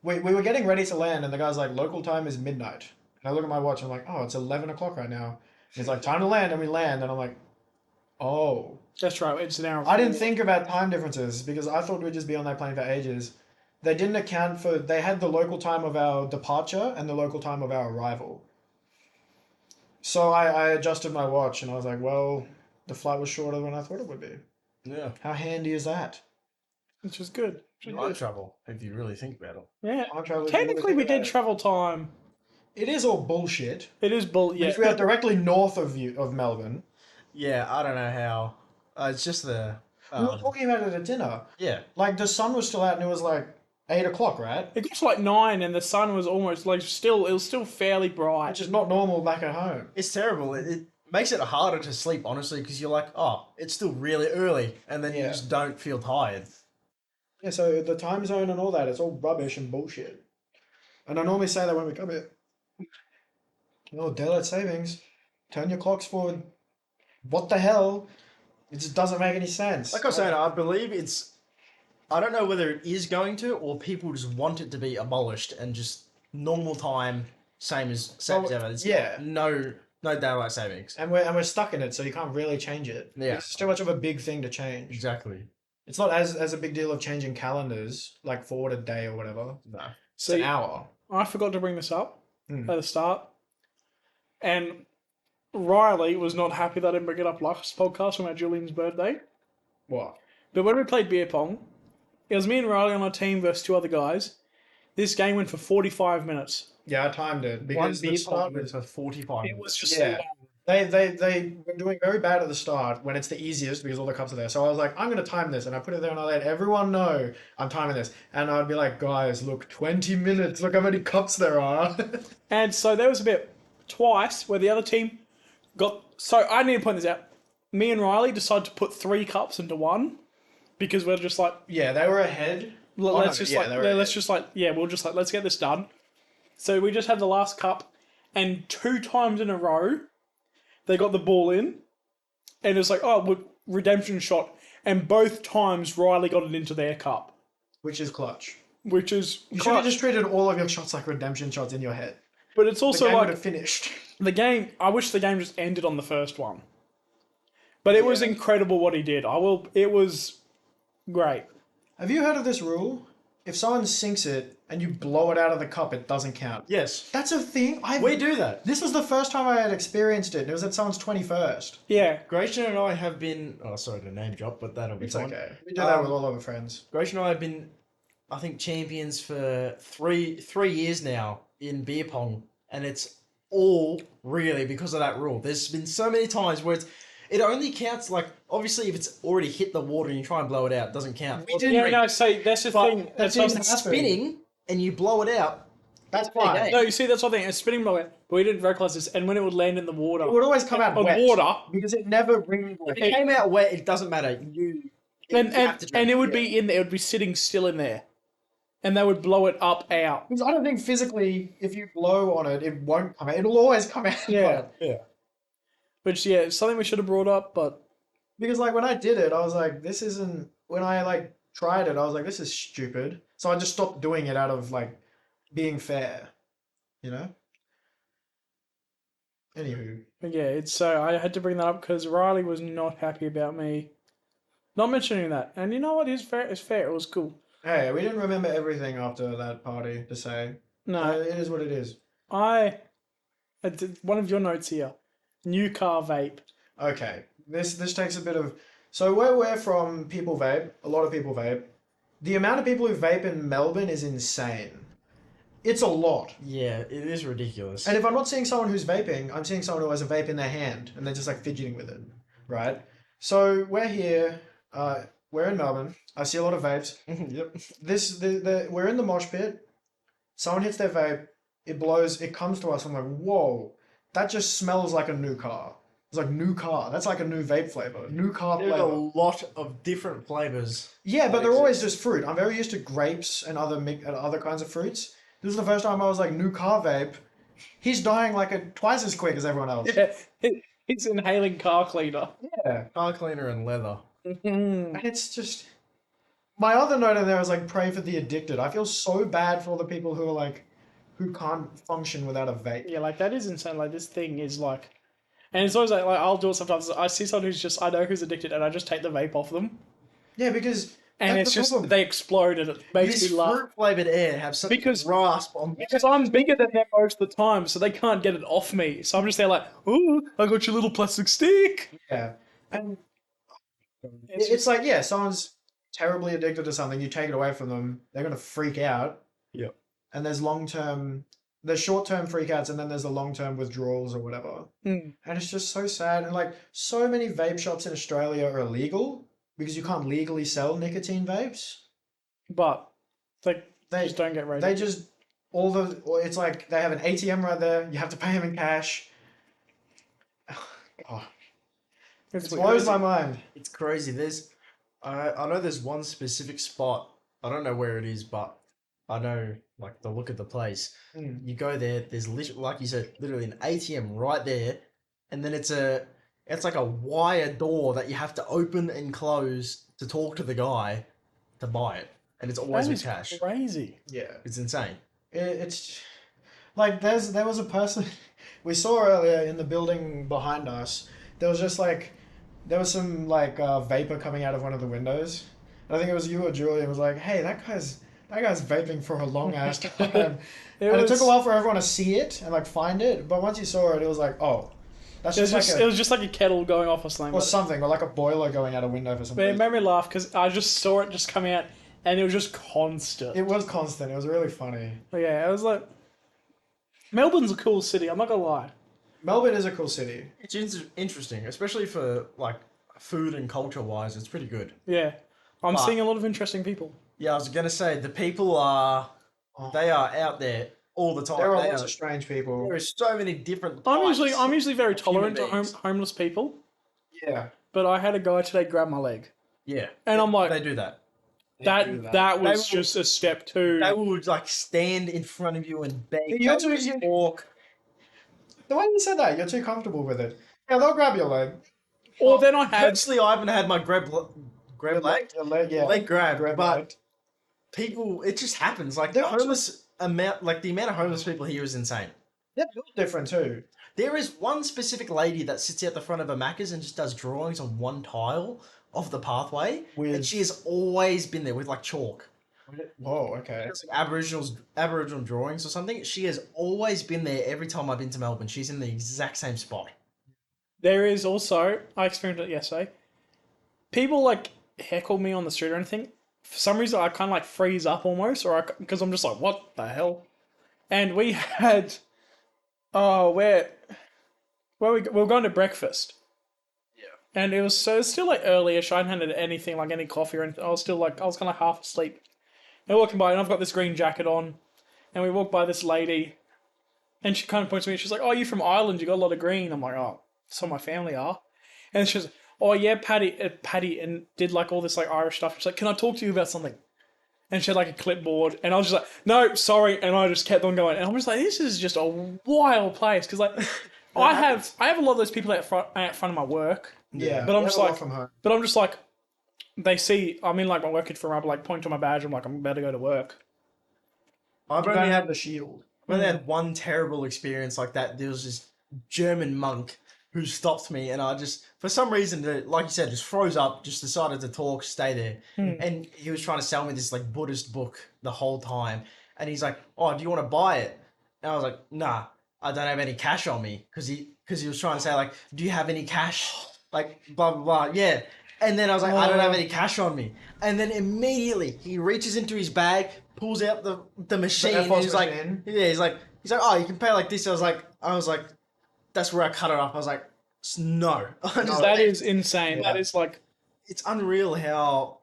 [SPEAKER 2] we were getting ready to land, and the guy's like, local time is midnight. And I look at my watch, and I'm like, oh, it's 11 o'clock right now. And he's like, time to land, and we land, and I'm like, oh.
[SPEAKER 1] That's right. It's an hour.
[SPEAKER 2] I didn't think about time differences because I thought we'd just be on that plane for ages. They didn't account for. They had the local time of our departure and the local time of our arrival. So I adjusted my watch, and I was like, well, the flight was shorter than I thought it would be.
[SPEAKER 3] yeah,
[SPEAKER 2] How handy is that?
[SPEAKER 1] Which is good.
[SPEAKER 3] time travel, if you really think about it.
[SPEAKER 1] Yeah.
[SPEAKER 2] Time travel, if you really
[SPEAKER 1] Technically,
[SPEAKER 2] think
[SPEAKER 1] we
[SPEAKER 2] about
[SPEAKER 1] did
[SPEAKER 2] it.
[SPEAKER 1] travel time.
[SPEAKER 2] It is all bullshit.
[SPEAKER 1] It is bull. Yeah.
[SPEAKER 2] Because we are directly north of Melbourne.
[SPEAKER 3] Yeah, I don't know how. It's just the.
[SPEAKER 2] We were talking about it at dinner.
[SPEAKER 3] Yeah,
[SPEAKER 2] Like the sun was still out, and it was like 8 o'clock, right?
[SPEAKER 1] It got to like 9, and the sun was almost like still. It was still fairly bright.
[SPEAKER 2] Which is not normal back at home.
[SPEAKER 3] it's terrible. It makes it harder to sleep, honestly, because you're like, oh, it's still really early, and then you
[SPEAKER 2] Yeah.
[SPEAKER 3] just don't feel tired.
[SPEAKER 2] Yeah, so the time zone and all that, it's all rubbish and bullshit. And I normally say that when we come here. Oh, daylight savings. Turn your clocks forward. What the hell? It just doesn't make any sense.
[SPEAKER 3] Like I was saying, I believe it's. I don't know whether it is going to, or people just want it to be abolished and just normal time, same as
[SPEAKER 2] Well,
[SPEAKER 3] ever. There's
[SPEAKER 2] yeah.
[SPEAKER 3] no daylight savings.
[SPEAKER 2] And we're stuck in it, so you can't really change it.
[SPEAKER 3] Yeah.
[SPEAKER 2] It's too much of a big thing to change.
[SPEAKER 3] Exactly.
[SPEAKER 2] It's not as a big deal of changing calendars, like forward a day or whatever.
[SPEAKER 3] No.
[SPEAKER 2] It's an hour.
[SPEAKER 1] I forgot to bring this up
[SPEAKER 2] Hmm.
[SPEAKER 1] at the start, and Riley was not happy that I didn't bring it up last podcast about Julian's birthday.
[SPEAKER 2] What?
[SPEAKER 1] But when we played beer pong, it was me and Riley on a team versus 2 other guys. This game went for 45 minutes.
[SPEAKER 2] Yeah, I timed it
[SPEAKER 3] One
[SPEAKER 2] because
[SPEAKER 3] beer
[SPEAKER 2] the start
[SPEAKER 3] pong
[SPEAKER 2] was,
[SPEAKER 3] was for 45
[SPEAKER 1] It
[SPEAKER 3] minutes.
[SPEAKER 1] was just
[SPEAKER 2] Yeah. they were doing very bad at the start when it's the easiest because all the cups are there. So I was like, I'm gonna time this, and I put it there and I let everyone know I'm timing this, and I'd be like, guys, look, 20 minutes. Look how many cups there are.
[SPEAKER 1] And so there was a bit twice where the other team got. So I need to point this out. Me and Riley decided to put 3 cups into one because we're just like,
[SPEAKER 2] Yeah, they were ahead.
[SPEAKER 1] let's
[SPEAKER 2] no,
[SPEAKER 1] just
[SPEAKER 2] yeah,
[SPEAKER 1] like,
[SPEAKER 2] they were
[SPEAKER 1] let's
[SPEAKER 2] ahead.
[SPEAKER 1] just like, yeah, we'll just like, let's get this done. So we just had the last cup, and 2 times in a row, they got the ball in, and it's like, oh, redemption shot, and both times Riley got it into their cup,
[SPEAKER 2] Which is clutch.
[SPEAKER 1] which is
[SPEAKER 2] You should have
[SPEAKER 1] clutch.
[SPEAKER 2] just treated all of your shots like redemption shots in your head.
[SPEAKER 1] But it's
[SPEAKER 2] The
[SPEAKER 1] also
[SPEAKER 2] game would
[SPEAKER 1] like
[SPEAKER 2] have finished.
[SPEAKER 1] the game. I wish the game just ended on the first one. But it was
[SPEAKER 2] Yeah.
[SPEAKER 1] incredible what he did. It was great.
[SPEAKER 2] Have you heard of this rule? If someone sinks it and you blow it out of the cup, it doesn't count.
[SPEAKER 3] Yes.
[SPEAKER 2] That's a thing.
[SPEAKER 3] We do that.
[SPEAKER 2] This was the first time I had experienced it. And it was at someone's 21st.
[SPEAKER 1] Yeah,
[SPEAKER 3] Gratian and I have been. Oh, sorry to name drop, but that'll be
[SPEAKER 2] It's
[SPEAKER 3] fine.
[SPEAKER 2] okay. We do that with all of our friends.
[SPEAKER 3] Gratian and I have been, I think, champions for three years now in beer pong, and it's all really because of that rule. There's been so many times where it only counts like obviously if it's already hit the water and you try and blow it out, it doesn't count.
[SPEAKER 2] We didn't
[SPEAKER 1] yeah. No, say that's the
[SPEAKER 3] But
[SPEAKER 1] thing.
[SPEAKER 2] that's
[SPEAKER 1] That's
[SPEAKER 2] even-
[SPEAKER 1] what-
[SPEAKER 3] It's spinning and you blow it out.
[SPEAKER 2] That's
[SPEAKER 3] fair
[SPEAKER 2] fine.
[SPEAKER 3] game.
[SPEAKER 1] no, you see, that's the thing. It's spinning blow, but we didn't recognize this. And when it would land in the water,
[SPEAKER 2] It would always come out
[SPEAKER 1] on
[SPEAKER 2] wet.
[SPEAKER 1] water,
[SPEAKER 2] Because it never rings
[SPEAKER 3] If it came out wet, it doesn't matter. You
[SPEAKER 1] and
[SPEAKER 3] have to drink
[SPEAKER 1] and it would be in there. It would be sitting still in there, and they would blow it up out.
[SPEAKER 2] Because I don't think physically, if you blow on it, it won't come out. It'll always come out.
[SPEAKER 1] Yeah.
[SPEAKER 3] Yeah.
[SPEAKER 1] Which yeah, it's something we should have brought up, but
[SPEAKER 2] Because like when I did it, I was like, this isn't. When I like tried it, I was like, this is stupid. So I just stopped doing it out of like being fair, you know. Anywho,
[SPEAKER 1] yeah, it's so I had to bring that up because Riley was not happy about me not mentioning that. And you know what? It's fair. It's fair. It was cool.
[SPEAKER 2] hey, we didn't remember everything after that party to say.
[SPEAKER 1] No,
[SPEAKER 2] It is what it is.
[SPEAKER 1] I did one of your notes here. New car vape.
[SPEAKER 2] Okay, this takes a bit of. So where we're from, people vape. A lot of people vape. The amount of people who vape in Melbourne is insane. It's a lot.
[SPEAKER 3] Yeah, it is ridiculous.
[SPEAKER 2] And if I'm not seeing someone who's vaping, I'm seeing someone who has a vape in their hand and they're just like fidgeting with it, right? So we're here. we're in Melbourne. I see a lot of vapes.
[SPEAKER 3] Yep.
[SPEAKER 2] We're in the mosh pit. Someone hits their vape. It blows. It comes to us. I'm like, whoa, that just smells like a new car. It's like new car. That's like a new vape flavor. New car
[SPEAKER 3] There's a
[SPEAKER 2] flavor.
[SPEAKER 3] lot of different flavors.
[SPEAKER 2] Yeah, but
[SPEAKER 3] that
[SPEAKER 2] they're always
[SPEAKER 3] exist.
[SPEAKER 2] just fruit. I'm very used to grapes and other kinds of fruits. This is the first time I was like, new car vape. He's dying like twice as quick as everyone else.
[SPEAKER 1] Yeah, it's inhaling car cleaner.
[SPEAKER 2] Yeah.
[SPEAKER 3] Car cleaner and leather.
[SPEAKER 2] And it's just my other note in there is like pray for the addicted. I feel so bad for all the people who are like who can't function without a vape.
[SPEAKER 1] Yeah, like that is insane. Like this thing is like, and it's always like I'll do it sometimes. I see someone who's just I know who's addicted, and I just take the vape off them,
[SPEAKER 2] Yeah, because
[SPEAKER 1] and
[SPEAKER 2] that's
[SPEAKER 1] it's
[SPEAKER 2] the
[SPEAKER 1] just
[SPEAKER 2] problem.
[SPEAKER 1] they explode, and it makes
[SPEAKER 3] This
[SPEAKER 1] me laugh
[SPEAKER 3] fruit flavored air have such
[SPEAKER 1] Because-
[SPEAKER 3] a grasp on me.
[SPEAKER 1] because I'm bigger than them most of the time, so they can't get it off me. So I'm just there like, ooh, I got your little plastic stick.
[SPEAKER 2] Yeah. And
[SPEAKER 1] It's
[SPEAKER 2] it's like, yeah, someone's terribly addicted to something, you take it away from them, they're gonna freak out.
[SPEAKER 3] Yep.
[SPEAKER 2] And there's short-term freakouts, and then there's the long-term withdrawals or whatever.
[SPEAKER 1] Mm.
[SPEAKER 2] And it's just so sad. And like so many vape shops in Australia are illegal because you can't legally sell nicotine vapes.
[SPEAKER 1] But they
[SPEAKER 2] They
[SPEAKER 1] just don't get rated.
[SPEAKER 2] they just it's like they have an ATM right there. You have to pay them in cash. Oh,
[SPEAKER 1] It's
[SPEAKER 2] it blows
[SPEAKER 1] crazy.
[SPEAKER 2] my mind.
[SPEAKER 3] It's crazy. I know there's one specific spot. I don't know where it is, but I know like the look of the place.
[SPEAKER 2] Mm.
[SPEAKER 3] You go there. There's literally, like you said, literally an ATM right there, and then it's like a wire door that you have to open and close to talk to the guy to buy it, and it's always
[SPEAKER 1] That
[SPEAKER 3] with
[SPEAKER 1] is
[SPEAKER 3] cash.
[SPEAKER 1] crazy.
[SPEAKER 2] Yeah.
[SPEAKER 3] It's insane.
[SPEAKER 2] It's like there was a person we saw earlier in the building behind us. There was just like there was some like vapor coming out of one of the windows. And I think it was you or Julian was like, "Hey, that guy's vaping for a long ass time." It took a while for everyone to see it and like find it, but once you saw it, it was like, "Oh, that's
[SPEAKER 1] It was,
[SPEAKER 2] just
[SPEAKER 1] just,
[SPEAKER 2] like
[SPEAKER 1] it was just like a kettle going off or something.
[SPEAKER 2] or
[SPEAKER 1] But
[SPEAKER 2] something, or like a boiler going out a window for some
[SPEAKER 1] but it
[SPEAKER 2] reason."
[SPEAKER 1] made me laugh because I just saw it just coming out, and it was just constant.
[SPEAKER 2] It was constant. It was really funny.
[SPEAKER 1] But yeah, it was like Melbourne's a cool city. I'm not gonna lie.
[SPEAKER 2] Melbourne is a cool city.
[SPEAKER 3] It's interesting, especially for like food and culture wise. It's pretty good.
[SPEAKER 1] Yeah, I'm
[SPEAKER 3] But-
[SPEAKER 1] seeing a lot of interesting people.
[SPEAKER 3] Yeah, I was gonna say the people are they are out there all the time.
[SPEAKER 2] There are
[SPEAKER 3] They
[SPEAKER 2] lots of strange people.
[SPEAKER 3] there is so many different.
[SPEAKER 1] I'm
[SPEAKER 3] types
[SPEAKER 1] usually very
[SPEAKER 3] of human
[SPEAKER 1] tolerant to
[SPEAKER 3] beings.
[SPEAKER 1] homeless people,
[SPEAKER 2] Yeah.
[SPEAKER 1] but I had a guy today grab my leg,
[SPEAKER 3] Yeah,
[SPEAKER 1] and I'm like,
[SPEAKER 3] they do that.
[SPEAKER 1] that was
[SPEAKER 3] They will-
[SPEAKER 1] just a step too.
[SPEAKER 3] They will like stand in front of you and beg.
[SPEAKER 2] You
[SPEAKER 3] They'll
[SPEAKER 2] two-
[SPEAKER 3] just
[SPEAKER 2] you-
[SPEAKER 3] walk.
[SPEAKER 2] The way you said that, you're too comfortable with it. Yeah, they'll grab your leg.
[SPEAKER 1] Or then I had
[SPEAKER 3] Personally, I haven't had my grab leg,
[SPEAKER 2] Your leg, yeah.
[SPEAKER 3] leg grab,
[SPEAKER 2] Grab
[SPEAKER 3] but
[SPEAKER 2] leg.
[SPEAKER 3] people, it just happens. Like
[SPEAKER 2] They're
[SPEAKER 3] the
[SPEAKER 2] also-
[SPEAKER 3] homeless amount, like the amount of homeless people here is insane.
[SPEAKER 2] They're built different too.
[SPEAKER 3] There is one specific lady that sits out the front of a Macca's and just does drawings on one tile of the pathway,
[SPEAKER 2] With-
[SPEAKER 3] and she has always been there with like chalk.
[SPEAKER 2] Whoa, okay.
[SPEAKER 3] It's like Aboriginal drawings or something. She has always been there every time I've been to Melbourne. She's in the exact same spot.
[SPEAKER 1] There is also, I experienced it yesterday. People like heckle me on the street or anything. For some reason, I kind of like freeze up almost, because I'm just like, what the hell? And we had, we were going to breakfast. Yeah. And it was still like early-ish. I hadn't had anything like any coffee or anything. I was kind of half asleep. And we're walking by, and I've got this green jacket on, and we walk by this lady, and she kind of points to me. She's like, "Oh, you from Ireland? You got a lot of green." I'm like, "Oh, so my family are." And she was, "Oh yeah, Patty," and did like all this like Irish stuff. She's like, "Can I talk to you about something?" And she had like a clipboard, and I was just like, "No, sorry," and I just kept on going. And I'm just like, "This is just a wild place," because like, I have a lot of those people out front of my work,
[SPEAKER 2] Yeah.
[SPEAKER 1] But I'm
[SPEAKER 2] you
[SPEAKER 1] just
[SPEAKER 2] have a lot
[SPEAKER 1] like-
[SPEAKER 2] from home.
[SPEAKER 1] but I'm just like, they see I'm in like my work from up, like point to my badge. I'm like, I'm about to go to work.
[SPEAKER 3] I've
[SPEAKER 2] You
[SPEAKER 3] only
[SPEAKER 2] don't
[SPEAKER 3] had
[SPEAKER 2] have the shield.
[SPEAKER 3] I've only had one terrible experience like that. There was this German monk who stopped me, and I just, for some reason, like you said, just froze up, just decided to talk, stay there. And he was trying to sell me this like Buddhist book the whole time. And he's like, "Oh, do you want to buy it?" And I was like, "Nah, I don't have any cash on me." Because he was trying to say like, "Do you have any cash?" Like, blah, blah, blah. Yeah. And then I was like, "I don't have any cash on me." And then immediately he reaches into his bag, pulls out the machine, and
[SPEAKER 2] FOS
[SPEAKER 3] he's like,
[SPEAKER 2] machine?
[SPEAKER 3] he's like, "Oh, you can pay like this." I was like, that's where I cut it off. I was like, no.
[SPEAKER 1] That is insane. That is like,
[SPEAKER 3] It's unreal how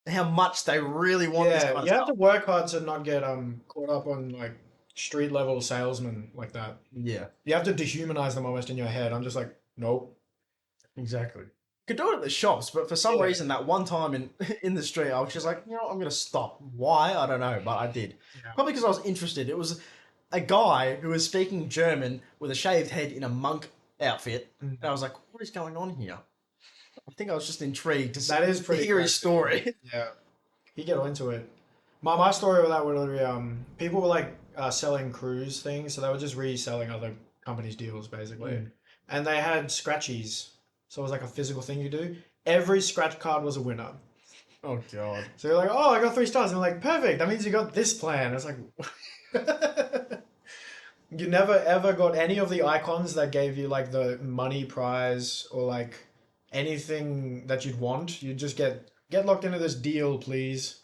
[SPEAKER 3] how much they really want this kind
[SPEAKER 2] Yeah,
[SPEAKER 3] of
[SPEAKER 2] you have
[SPEAKER 3] stuff.
[SPEAKER 2] to work hard to not get caught up on like street level salesmen like that.
[SPEAKER 3] Yeah,
[SPEAKER 2] You have to dehumanize them almost in your head. I'm just like, nope.
[SPEAKER 3] exactly. Could do it at the shops, but for some
[SPEAKER 2] Yeah.
[SPEAKER 3] reason, that one time in in the street, I was just like, you know, what, I'm gonna stop. Why? I don't know, but I did.
[SPEAKER 2] Yeah.
[SPEAKER 3] Probably because I was interested. It was a guy who was speaking German with a shaved head in a monk outfit, and I was like, what is going on here? I think I was just intrigued to
[SPEAKER 2] That is pretty
[SPEAKER 3] hear his
[SPEAKER 2] crazy.
[SPEAKER 3] story.
[SPEAKER 2] Yeah. You get into it. My story with that would be people were like selling cruise things, so they were just reselling other companies' deals basically. And they had scratchies. So it was like a physical thing you do. Every scratch card was a winner.
[SPEAKER 3] Oh god.
[SPEAKER 2] So you're like, oh, I got 3 stars. And I'm like, perfect. That means you got this plan. It's like, you never ever got any of the icons that gave you like the money prize or like anything that you'd want. You just get locked into this deal, please.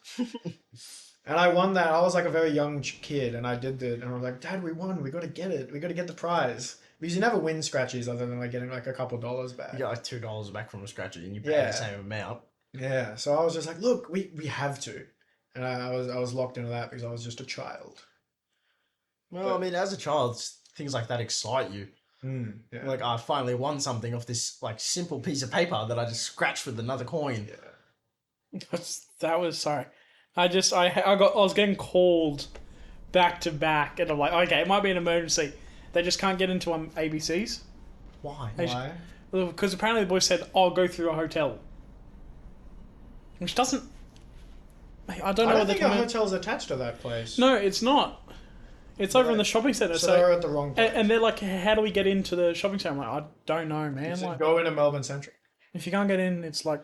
[SPEAKER 2] And I won that. I was like a very young kid, and I did it. And I was like, Dad, we won. We got to get it. We got to get the prize. Because you never win scratchies other than like getting like a couple dollars back.
[SPEAKER 3] You got like $2 back from a scratcher, and you pay
[SPEAKER 2] Yeah.
[SPEAKER 3] the same amount.
[SPEAKER 2] Yeah. So I was just like, look, we have to. And I was locked into that because I was just a child.
[SPEAKER 3] Well,
[SPEAKER 2] But-
[SPEAKER 3] I mean, as a child, things like that excite you.
[SPEAKER 2] Yeah.
[SPEAKER 3] Like, I finally won something off this like simple piece of paper that I just scratched with another coin.
[SPEAKER 2] Yeah.
[SPEAKER 1] That was sorry. I was getting called back to back, and I'm like, okay, it might be an emergency. They just can't get into ABCs
[SPEAKER 3] Why?
[SPEAKER 2] Why?
[SPEAKER 1] because apparently the boy said, "I'll go through a hotel," which doesn't. I don't know
[SPEAKER 2] I don't
[SPEAKER 1] what
[SPEAKER 2] think
[SPEAKER 1] the
[SPEAKER 2] a hotel's attached to that place.
[SPEAKER 1] No, it's not. It's over in the shopping center.
[SPEAKER 2] So they're at the wrong place.
[SPEAKER 1] And they're like, how do we get into the shopping center? I'm like, I don't know, man.
[SPEAKER 2] You should
[SPEAKER 1] Like,
[SPEAKER 2] go into Melbourne Central.
[SPEAKER 1] if you can't get in, it's like,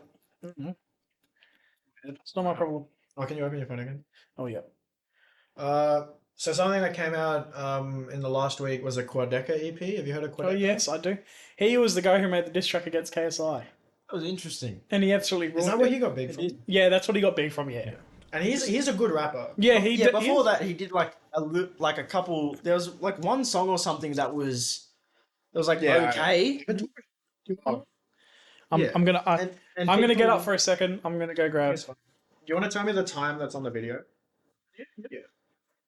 [SPEAKER 1] it's not my problem.
[SPEAKER 2] Oh, can you open your phone again?
[SPEAKER 1] Oh yeah.
[SPEAKER 2] So something that came out in the last week was a Quadeca EP. Have you heard of Quadeca?
[SPEAKER 1] Oh yes, I do. He was the guy who made the diss track against KSI,
[SPEAKER 3] That was interesting.
[SPEAKER 1] and he absolutely
[SPEAKER 2] Is that
[SPEAKER 1] ruined
[SPEAKER 2] where
[SPEAKER 1] it.
[SPEAKER 2] he got big from?
[SPEAKER 1] Yeah, that's what he got big from. Yeah.
[SPEAKER 2] And he's a good rapper.
[SPEAKER 1] Yeah, he
[SPEAKER 3] Yeah,
[SPEAKER 1] did.
[SPEAKER 3] before that, he did like a couple. There was like one song or something that was like
[SPEAKER 2] Yeah,
[SPEAKER 3] okay.
[SPEAKER 1] I'm
[SPEAKER 2] Yeah.
[SPEAKER 1] gonna.
[SPEAKER 2] And
[SPEAKER 1] I'm gonna get
[SPEAKER 2] people-
[SPEAKER 1] up for a second. I'm gonna go grab.
[SPEAKER 2] Do you want to tell me the time that's on the video?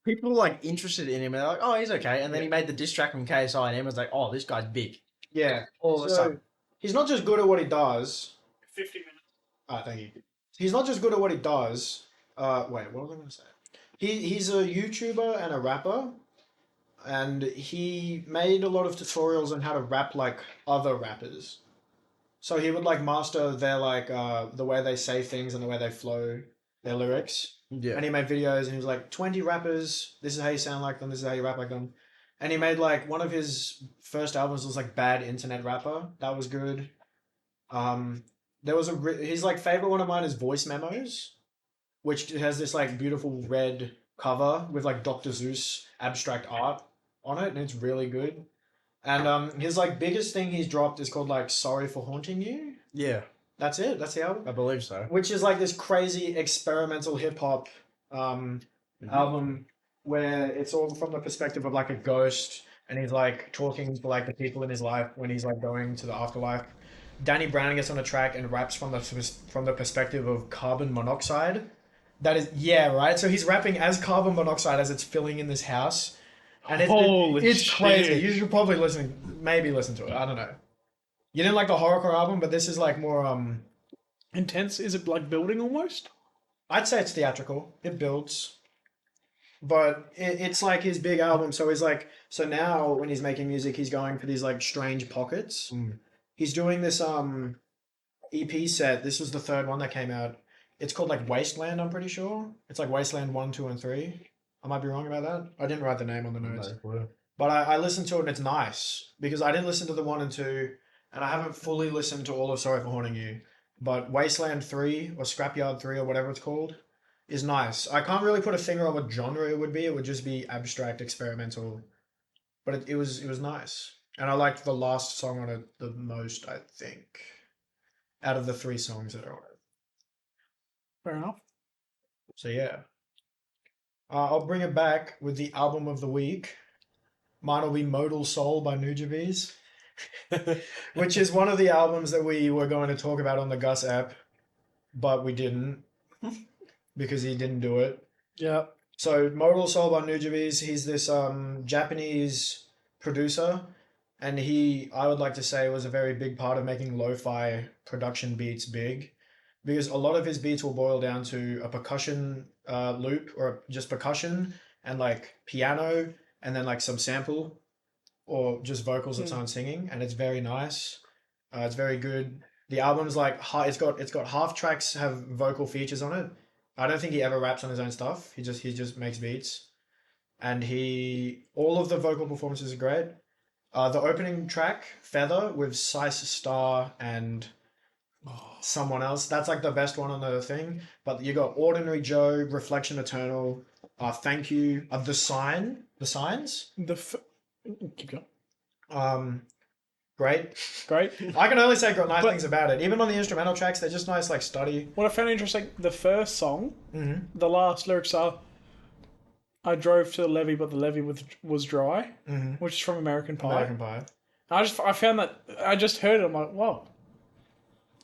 [SPEAKER 3] People were like interested in him and they're like, oh, he's okay. And then he made the diss track from KSI and everyone's like, oh, this guy's big.
[SPEAKER 2] Yeah.
[SPEAKER 3] All of a
[SPEAKER 2] So,
[SPEAKER 3] sudden.
[SPEAKER 2] he's not just good at what he does.
[SPEAKER 1] 50 minutes.
[SPEAKER 2] Thank you. He's not just good at what he does. Wait, what was I going to say? He's a YouTuber and a rapper, and he made a lot of tutorials on how to rap like other rappers. So he would like master their like the way they say things and the way they flow their lyrics.
[SPEAKER 3] Yeah.
[SPEAKER 2] And he made videos and he was like 20 rappers, this is how you sound like them, this is how you rap like them. And he made like one of his first albums was like Bad Internet Rapper. That was good. There was his like favorite one of mine is Voice Memos, which has this like beautiful red cover with like Dr. Seuss abstract art on it, and it's really good. And his like biggest thing he's dropped is called like Sorry for Haunting You.
[SPEAKER 3] Yeah,
[SPEAKER 2] That's it. That's the album.
[SPEAKER 3] I believe so.
[SPEAKER 2] Which is like this crazy experimental hip hop album where it's all from the perspective of like a ghost, and he's like talking to like the people in his life when he's like going to the afterlife. Danny Brown gets on a track and raps from the perspective of carbon monoxide. That is, yeah, right. So he's rapping as carbon monoxide as it's filling in this house, and
[SPEAKER 1] Holy
[SPEAKER 2] it's crazy.
[SPEAKER 1] shit.
[SPEAKER 2] You should probably maybe listen to it. I don't know. You didn't like the horrorcore album, but this is like more
[SPEAKER 1] Intense. Is it like building almost?
[SPEAKER 2] I'd say it's theatrical. It builds. But it's like his big album. So he's like, so now when he's making music, he's going for these like strange pockets.
[SPEAKER 3] Mm.
[SPEAKER 2] He's doing this EP set. This was the third one that came out. It's called like Wasteland, I'm pretty sure. It's like Wasteland 1, 2, and 3. I might be wrong about that. I didn't write the name on the notes. But I listened to it and it's nice. Because I didn't listen to the 1 and 2. And I haven't fully listened to all of Sorry for Haunting You. But Wasteland 3 or Scrapyard 3 or whatever it's called is nice. I can't really put a finger on what genre it would be. It would just be abstract, experimental. But it was nice. And I liked the last song on it the most, I think. Out of the 3 songs that are on it.
[SPEAKER 1] Fair enough.
[SPEAKER 2] So yeah. I'll bring it back with the album of the week. Mine will be Modal Soul by Nujabes. Which is one of the albums that we were going to talk about on the Gus app, but we didn't. because he didn't do it.
[SPEAKER 1] Yeah.
[SPEAKER 2] So Modal Soul by Nujabes, he's this Japanese producer, and I would like to say, was a very big part of making lo-fi production beats big, because a lot of his beats will boil down to a percussion loop or just percussion and like piano and then like some sample or just vocals that aren't singing, and it's very nice. It's very good. The album's like it's got half tracks have vocal features on it. I don't think he ever raps on his own stuff. He just makes beats, and he all of the vocal performances are great. The opening track, Feather, with Sice Star and someone else, that's like the best one on the thing. But you got Ordinary Joe, Reflection Eternal, Thank You, The Signs.
[SPEAKER 1] Keep going.
[SPEAKER 2] Great.
[SPEAKER 1] Great.
[SPEAKER 2] I can only say nice things about it. Even on the instrumental tracks, they're just nice, like study.
[SPEAKER 1] What I found interesting, the first song, the last lyrics are, "I drove to the levee, but the levee was dry," which is from American Pie.
[SPEAKER 2] American Pie.
[SPEAKER 1] I found that I just heard it. I'm like, whoa.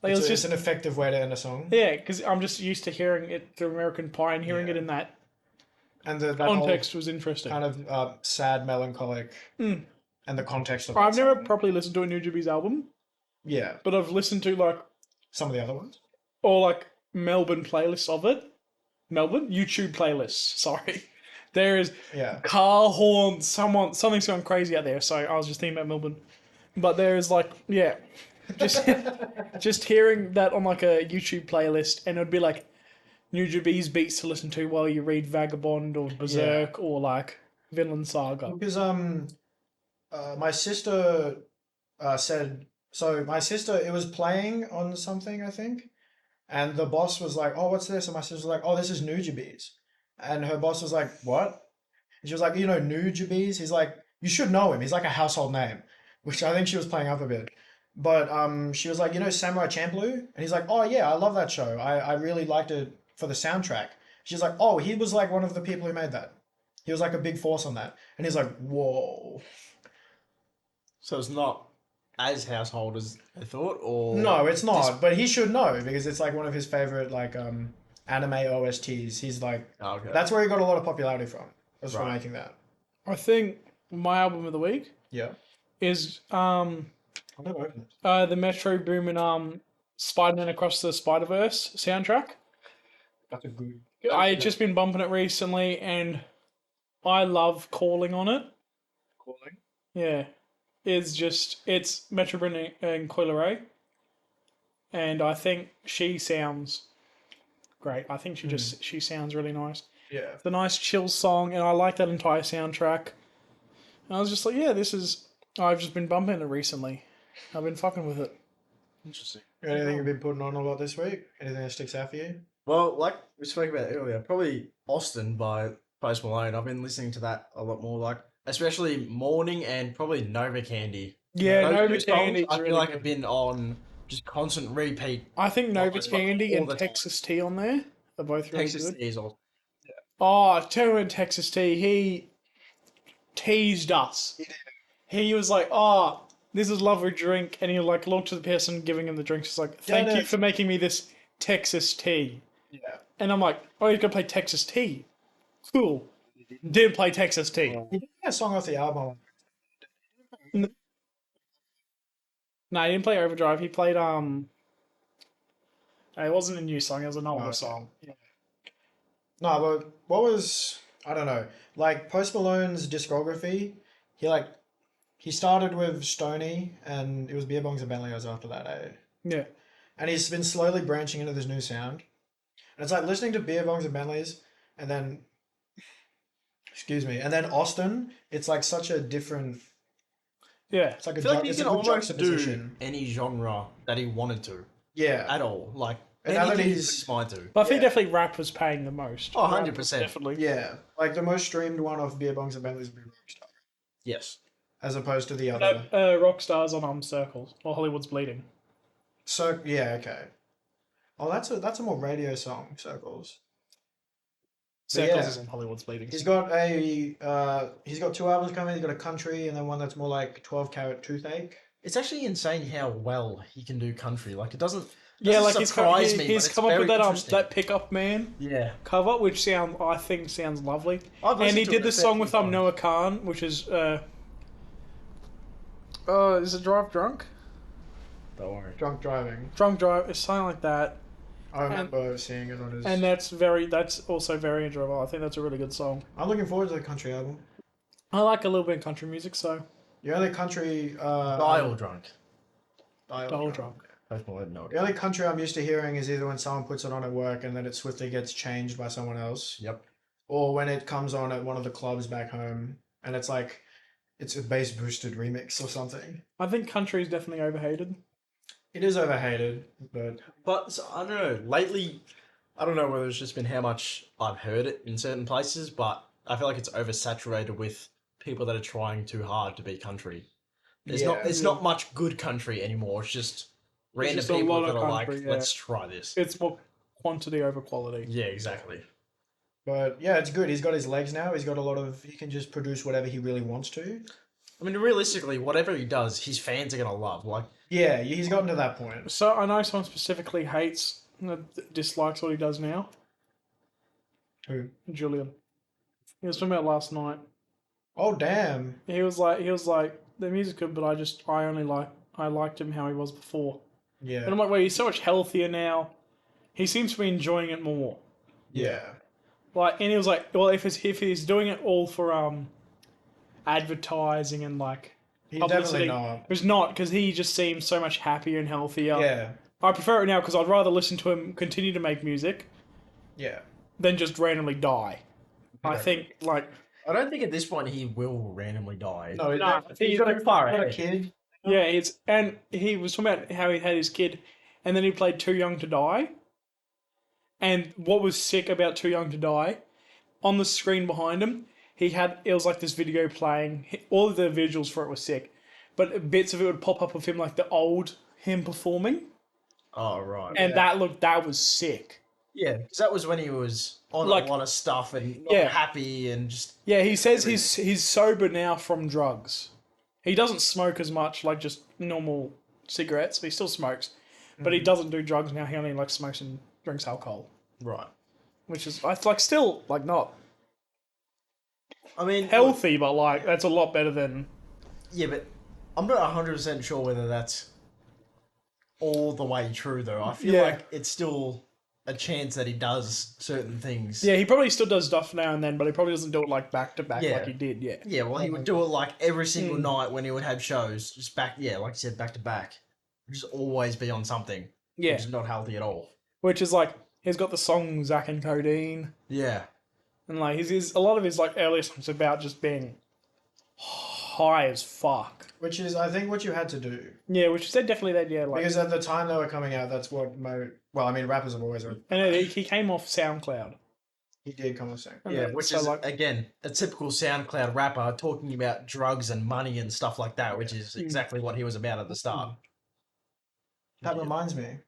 [SPEAKER 1] Like,
[SPEAKER 2] It's an effective way to end a song.
[SPEAKER 1] yeah, because I'm just used to hearing it through American Pie, and hearing it in that
[SPEAKER 2] And that
[SPEAKER 1] context
[SPEAKER 2] whole
[SPEAKER 1] was interesting.
[SPEAKER 2] kind of sad, melancholic, and the context of
[SPEAKER 1] I've
[SPEAKER 2] that
[SPEAKER 1] never
[SPEAKER 2] song.
[SPEAKER 1] properly listened to a Nujabes album,
[SPEAKER 2] Yeah,
[SPEAKER 1] but I've listened to
[SPEAKER 2] some of the other ones.
[SPEAKER 1] Melbourne playlists of it. Melbourne YouTube playlists. Sorry, there is
[SPEAKER 2] Yeah.
[SPEAKER 1] car horns. Something's going crazy out there. So I was just thinking about Melbourne, but there is just just hearing that on like a YouTube playlist, and it would be like Nujabes beats to listen to while you read Vagabond or Berserk or like Vinland Saga.
[SPEAKER 2] Because my sister said so. My sister, it was playing on something, I think, and the boss was like, "Oh, what's this?" And my sister was like, "Oh, this is Nujabes," and her boss was like, "What?" And she was like, "You know Nujabes?" He's like, "You should know him. He's like a household name," which I think she was playing up a bit. But she was like, "You know Samurai Champloo?" And he's like, "Oh yeah, I love that show. I really liked it for the soundtrack." She's like, "Oh, he was like one of the people who made that. He was like a big force on that." And he's like, "Whoa."
[SPEAKER 3] So it's not as household as I thought, or
[SPEAKER 2] No, it's not. But he should know because it's like one of his favorite like anime OSTs. He's like,
[SPEAKER 3] Oh, okay.
[SPEAKER 2] that's where he got a lot of popularity from. Was from
[SPEAKER 3] Right.
[SPEAKER 2] making that.
[SPEAKER 1] I think my album of the week
[SPEAKER 2] Yeah.
[SPEAKER 1] is
[SPEAKER 2] I've never opened it.
[SPEAKER 1] the Metro Boomin Spider-Man Across the Spider-Verse soundtrack.
[SPEAKER 2] That's a good.
[SPEAKER 1] I had just been bumping it recently, and I love calling on it.
[SPEAKER 2] Calling.
[SPEAKER 1] Yeah, it's Metro Boomin and Coil Ray, and I think she sounds great. I think she sounds really nice.
[SPEAKER 2] Yeah.
[SPEAKER 1] It's a nice chill song, and I like that entire soundtrack. And I was just like, yeah, I've just been bumping it recently. I've been fucking with it.
[SPEAKER 3] Interesting.
[SPEAKER 2] Anything you've been putting on a lot this week? Anything that sticks out for you?
[SPEAKER 3] Well, like we spoke about earlier, probably Austin by Post Malone. I've been listening to that a lot more, like especially Morning and probably Nova Candy.
[SPEAKER 1] Yeah,
[SPEAKER 3] Those
[SPEAKER 1] Nova
[SPEAKER 3] two songs,
[SPEAKER 1] Candy's
[SPEAKER 3] I feel
[SPEAKER 1] really
[SPEAKER 3] like
[SPEAKER 1] good.
[SPEAKER 3] have been on just constant repeat.
[SPEAKER 1] I think Nova
[SPEAKER 3] Almost
[SPEAKER 1] Candy
[SPEAKER 3] all
[SPEAKER 1] and
[SPEAKER 3] the time.
[SPEAKER 1] Texas Tea on there are both really
[SPEAKER 3] Texas
[SPEAKER 1] good.
[SPEAKER 3] Diesel.
[SPEAKER 1] Oh, tell me Texas Tea, he teased us. He was like, "Oh, this is a lovely drink," and he like looked to the person giving him the drink. He's like, "Thank you for making me this Texas tea."
[SPEAKER 2] Yeah.
[SPEAKER 1] And I'm like, "Oh, you're gonna play Texas Tea? Cool." Didn't play Texas Tea.
[SPEAKER 2] He did a song off the album.
[SPEAKER 1] No, he didn't play Overdrive. He played it wasn't a new song. It was an older
[SPEAKER 2] okay.
[SPEAKER 1] song. Yeah.
[SPEAKER 2] No, but what was I don't know. Like Post Malone's discography, he started with Stoney and it was Beer Bongs and Bentleys after that, eh?
[SPEAKER 1] Yeah.
[SPEAKER 2] And he's been slowly branching into this new sound. And it's like listening to Beer Bongs and Bentleys and then excuse me, and then Austin, it's like such a different
[SPEAKER 1] Yeah.
[SPEAKER 2] it's like
[SPEAKER 3] I
[SPEAKER 2] a
[SPEAKER 3] feel like
[SPEAKER 2] ju-
[SPEAKER 3] he
[SPEAKER 2] it's a
[SPEAKER 3] can
[SPEAKER 2] good
[SPEAKER 3] almost do
[SPEAKER 2] juxtaposition.
[SPEAKER 3] any genre that he wanted to
[SPEAKER 2] Yeah.
[SPEAKER 3] at all. Like
[SPEAKER 2] And now that
[SPEAKER 3] anything
[SPEAKER 2] he's-
[SPEAKER 3] he's mind to.
[SPEAKER 1] But I think
[SPEAKER 2] Yeah.
[SPEAKER 1] definitely rap was paying the most.
[SPEAKER 3] Oh,
[SPEAKER 1] Rap was
[SPEAKER 3] 100%.
[SPEAKER 1] Definitely.
[SPEAKER 2] Yeah. Like the most streamed one of Beer Bongs and Bentleys would be Rockstar.
[SPEAKER 3] Yes.
[SPEAKER 2] As opposed to the
[SPEAKER 1] No,
[SPEAKER 2] other.
[SPEAKER 1] Rockstars on Circles or Hollywood's Bleeding.
[SPEAKER 2] So yeah, okay. Oh, that's a more radio song, Circles. But
[SPEAKER 1] Circles
[SPEAKER 2] yeah.
[SPEAKER 1] is on Hollywood's Bleeding.
[SPEAKER 2] He's got two albums coming. He's got a country and then one that's more like 12 Carat Toothache.
[SPEAKER 3] It's actually insane how well he can do country. Like it doesn't
[SPEAKER 1] Yeah,
[SPEAKER 3] doesn't
[SPEAKER 1] like
[SPEAKER 3] surprise me,
[SPEAKER 1] he's
[SPEAKER 3] but it's
[SPEAKER 1] come up with
[SPEAKER 3] very
[SPEAKER 1] that
[SPEAKER 3] interesting.
[SPEAKER 1] that pickup man
[SPEAKER 3] Yeah.
[SPEAKER 1] cover, which I think sounds lovely.
[SPEAKER 3] I've
[SPEAKER 1] And he
[SPEAKER 3] listened to
[SPEAKER 1] did
[SPEAKER 3] it
[SPEAKER 1] the
[SPEAKER 3] a fair
[SPEAKER 1] song
[SPEAKER 3] few
[SPEAKER 1] with
[SPEAKER 3] times.
[SPEAKER 1] Noah Khan, which is is it Drive Drunk?
[SPEAKER 3] Don't worry.
[SPEAKER 2] Drunk driving.
[SPEAKER 1] Drunk Drive, it's something like that.
[SPEAKER 2] I remember seeing it on his.
[SPEAKER 1] And that's also very enjoyable. I think that's a really good song.
[SPEAKER 2] I'm looking forward to the country album.
[SPEAKER 1] I like a little bit of country music, so
[SPEAKER 2] The only country.
[SPEAKER 3] Dial drunk.
[SPEAKER 1] Dial Drunk.
[SPEAKER 3] Post Malone, no.
[SPEAKER 2] The only country I'm used to hearing is either when someone puts it on at work and then it swiftly gets changed by someone else,
[SPEAKER 3] Yep.
[SPEAKER 2] or when it comes on at one of the clubs back home and it's like it's a bass boosted remix or something.
[SPEAKER 1] I think country is definitely overhated.
[SPEAKER 2] It is overhated, but
[SPEAKER 3] But so, I don't know. Lately, I don't know whether it's just been how much I've heard it in certain places, but I feel like it's oversaturated with people that are trying too hard to be country. It's not much good country anymore. It's just random
[SPEAKER 1] just a
[SPEAKER 3] people
[SPEAKER 1] lot
[SPEAKER 3] that
[SPEAKER 1] of
[SPEAKER 3] are
[SPEAKER 1] country,
[SPEAKER 3] like,
[SPEAKER 1] yeah.
[SPEAKER 3] let's try this.
[SPEAKER 1] It's more quantity over quality.
[SPEAKER 3] Yeah, exactly.
[SPEAKER 2] But yeah, it's good. He's got his legs now. He's got a lot of. He can just produce whatever he really wants to.
[SPEAKER 3] I mean, realistically, whatever he does, his fans are gonna love. Like,
[SPEAKER 2] Yeah, he's gotten to that point.
[SPEAKER 1] So I know someone specifically dislikes what he does now.
[SPEAKER 2] Who?
[SPEAKER 1] Julian. He was talking about last night.
[SPEAKER 2] Oh damn!
[SPEAKER 1] He was like the music's good, but I liked him how he was before.
[SPEAKER 2] Yeah,
[SPEAKER 1] And I'm like, well, he's so much healthier now. He seems to be enjoying it more.
[SPEAKER 2] yeah.
[SPEAKER 1] Like, and he was like, well, if he's doing it all for advertising and like
[SPEAKER 2] He's
[SPEAKER 1] publicity,
[SPEAKER 2] definitely not.
[SPEAKER 1] it's not, because he just seems so much happier and healthier.
[SPEAKER 2] Yeah,
[SPEAKER 1] I prefer it now because I'd rather listen to him continue to make music
[SPEAKER 2] yeah.
[SPEAKER 1] than just randomly die. I think like
[SPEAKER 3] I don't think at this point he will randomly die.
[SPEAKER 2] No,
[SPEAKER 1] Nah,
[SPEAKER 2] he's got a,
[SPEAKER 3] far
[SPEAKER 2] he's got a
[SPEAKER 3] ahead.
[SPEAKER 2] kid.
[SPEAKER 1] yeah, and he was talking about how he had his kid, and then he played Too Young to Die. And what was sick about Too Young to Die, on the screen behind him, it was like this video playing. All of the visuals for it were sick, but bits of it would pop up of him like the old him performing,
[SPEAKER 3] Oh, right.
[SPEAKER 1] and that was sick.
[SPEAKER 3] Yeah, because that was when he was on
[SPEAKER 1] Like-
[SPEAKER 3] a lot of stuff and not
[SPEAKER 1] Yeah.
[SPEAKER 3] happy and just...
[SPEAKER 1] Yeah, he says he's sober now from drugs. He doesn't smoke as much, like just normal cigarettes. He still smokes, but he doesn't do drugs now. He only like smokes and drinks alcohol,
[SPEAKER 3] Right.
[SPEAKER 1] which is like still like not
[SPEAKER 3] I mean...
[SPEAKER 1] healthy, but like that's a lot better than.
[SPEAKER 3] Yeah, but I'm not 100% sure whether that's all the way true, though. I feel
[SPEAKER 1] Yeah.
[SPEAKER 3] like it's still a chance that he does certain things.
[SPEAKER 1] Yeah, he probably still does stuff now and then, but he probably doesn't do it like back to back
[SPEAKER 3] Yeah.
[SPEAKER 1] like he did. Yeah,
[SPEAKER 3] Yeah, well, he would do it like every single night when he would have shows, just back, yeah, like you said, back to back. Just always be on something.
[SPEAKER 1] yeah.
[SPEAKER 3] Which is not healthy at all.
[SPEAKER 1] Which is like he's got the song Zack and Codeine,
[SPEAKER 3] Yeah.
[SPEAKER 1] and like his a lot of his like earlier songs about just being high as fuck.
[SPEAKER 2] Which is, I think, what you had to do.
[SPEAKER 1] Yeah, which is definitely that. Yeah, like
[SPEAKER 2] Because at the time they were coming out, that's what well, I mean, rappers have always.
[SPEAKER 1] and he came off SoundCloud.
[SPEAKER 2] He did come and sing.
[SPEAKER 3] Yeah, which
[SPEAKER 1] So,
[SPEAKER 3] is,
[SPEAKER 1] like-
[SPEAKER 3] again, a typical SoundCloud rapper talking about drugs and money and stuff like that, which is exactly what he was about at the start.
[SPEAKER 2] That reminds me.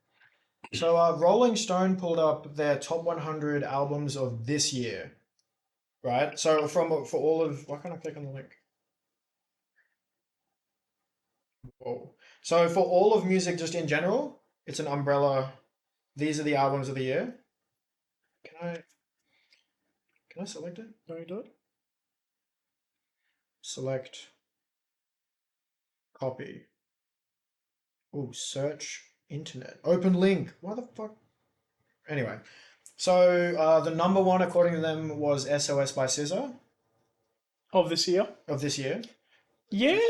[SPEAKER 2] So, Rolling Stone pulled up their top 100 albums of this year, right? So, for all of, why can't I click on the link? Whoa. So, for all of music, just in general, it's an umbrella. These are the albums of the year. Can I select it?
[SPEAKER 1] Don't you do it?
[SPEAKER 2] Select. Copy. Oh, search internet. Open link. Why the fuck? Anyway, so the number one, according to them, was SOS by SZA
[SPEAKER 1] Of this year.
[SPEAKER 2] of this year.
[SPEAKER 1] Yeah,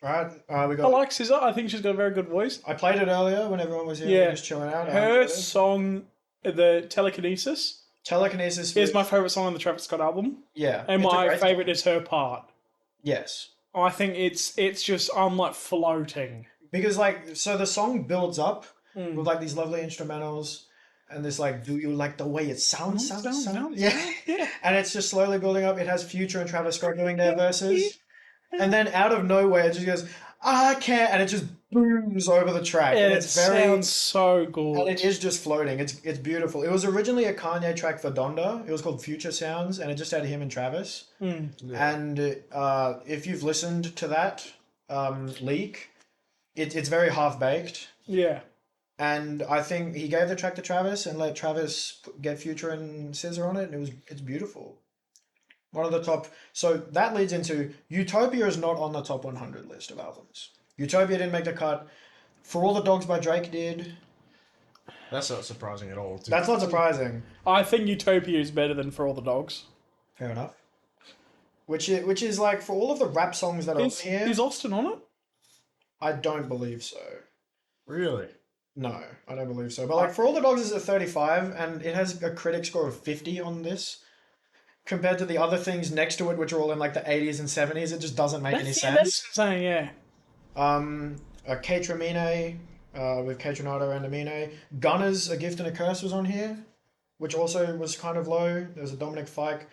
[SPEAKER 2] Right? We
[SPEAKER 1] I
[SPEAKER 2] got.
[SPEAKER 1] like SZA. I think she's got a very good voice.
[SPEAKER 2] I played it earlier when everyone was here.
[SPEAKER 1] Yeah.
[SPEAKER 2] Just chilling out.
[SPEAKER 1] Her song, the Telekinesis,
[SPEAKER 2] Telekinesis
[SPEAKER 1] is my favorite song on the Travis Scott album,
[SPEAKER 2] yeah.
[SPEAKER 1] and
[SPEAKER 2] it's a
[SPEAKER 1] my
[SPEAKER 2] great
[SPEAKER 1] favorite
[SPEAKER 2] song.
[SPEAKER 1] is her part.
[SPEAKER 2] Yes.
[SPEAKER 1] I think it's just I'm like floating.
[SPEAKER 2] Because like so the song builds up
[SPEAKER 1] Mm.
[SPEAKER 2] with like these lovely instrumentals and this like do you like the way it sounds?
[SPEAKER 1] Sounds.
[SPEAKER 2] Yeah.
[SPEAKER 1] Yeah.
[SPEAKER 2] And it's just slowly building up. It has Future and Travis Scott doing their verses. And then out of nowhere it just goes, I can't, and it just booms over the track.
[SPEAKER 1] And
[SPEAKER 2] And
[SPEAKER 1] it
[SPEAKER 2] it's very
[SPEAKER 1] sounds so good.
[SPEAKER 2] and it is just floating. It's beautiful. It was originally a Kanye track for Donda. It was called Future Sounds, and it just had him and Travis.
[SPEAKER 1] Mm.
[SPEAKER 2] And if you've listened to that leak, it's very half baked.
[SPEAKER 1] Yeah.
[SPEAKER 2] And I think he gave the track to Travis and let Travis get Future and Scissor on it, and it's beautiful. One of the top. So that leads into Utopia is not on the top 100 list of albums. Utopia didn't make the cut. For All the Dogs by Drake did.
[SPEAKER 3] That's not surprising at all.
[SPEAKER 2] That's not surprising.
[SPEAKER 1] I think Utopia is better than For All the Dogs.
[SPEAKER 2] Fair enough. Which is like for all of the rap songs that are on here.
[SPEAKER 1] Is Austin on it?
[SPEAKER 2] I don't believe so.
[SPEAKER 3] Really?
[SPEAKER 2] No, I don't believe so. But like For All the Dogs is at 35 and it has a critic score of 50 on this. Compared to the other things next to it, which are all in like the 80s and 70s, it just doesn't make any sense.
[SPEAKER 1] That's insane, yeah.
[SPEAKER 2] Kate Ramine, with Kate Renato and Amine. Gunner's A Gift and a Curse was on here, which also was kind of low. There was a Dominic Fike.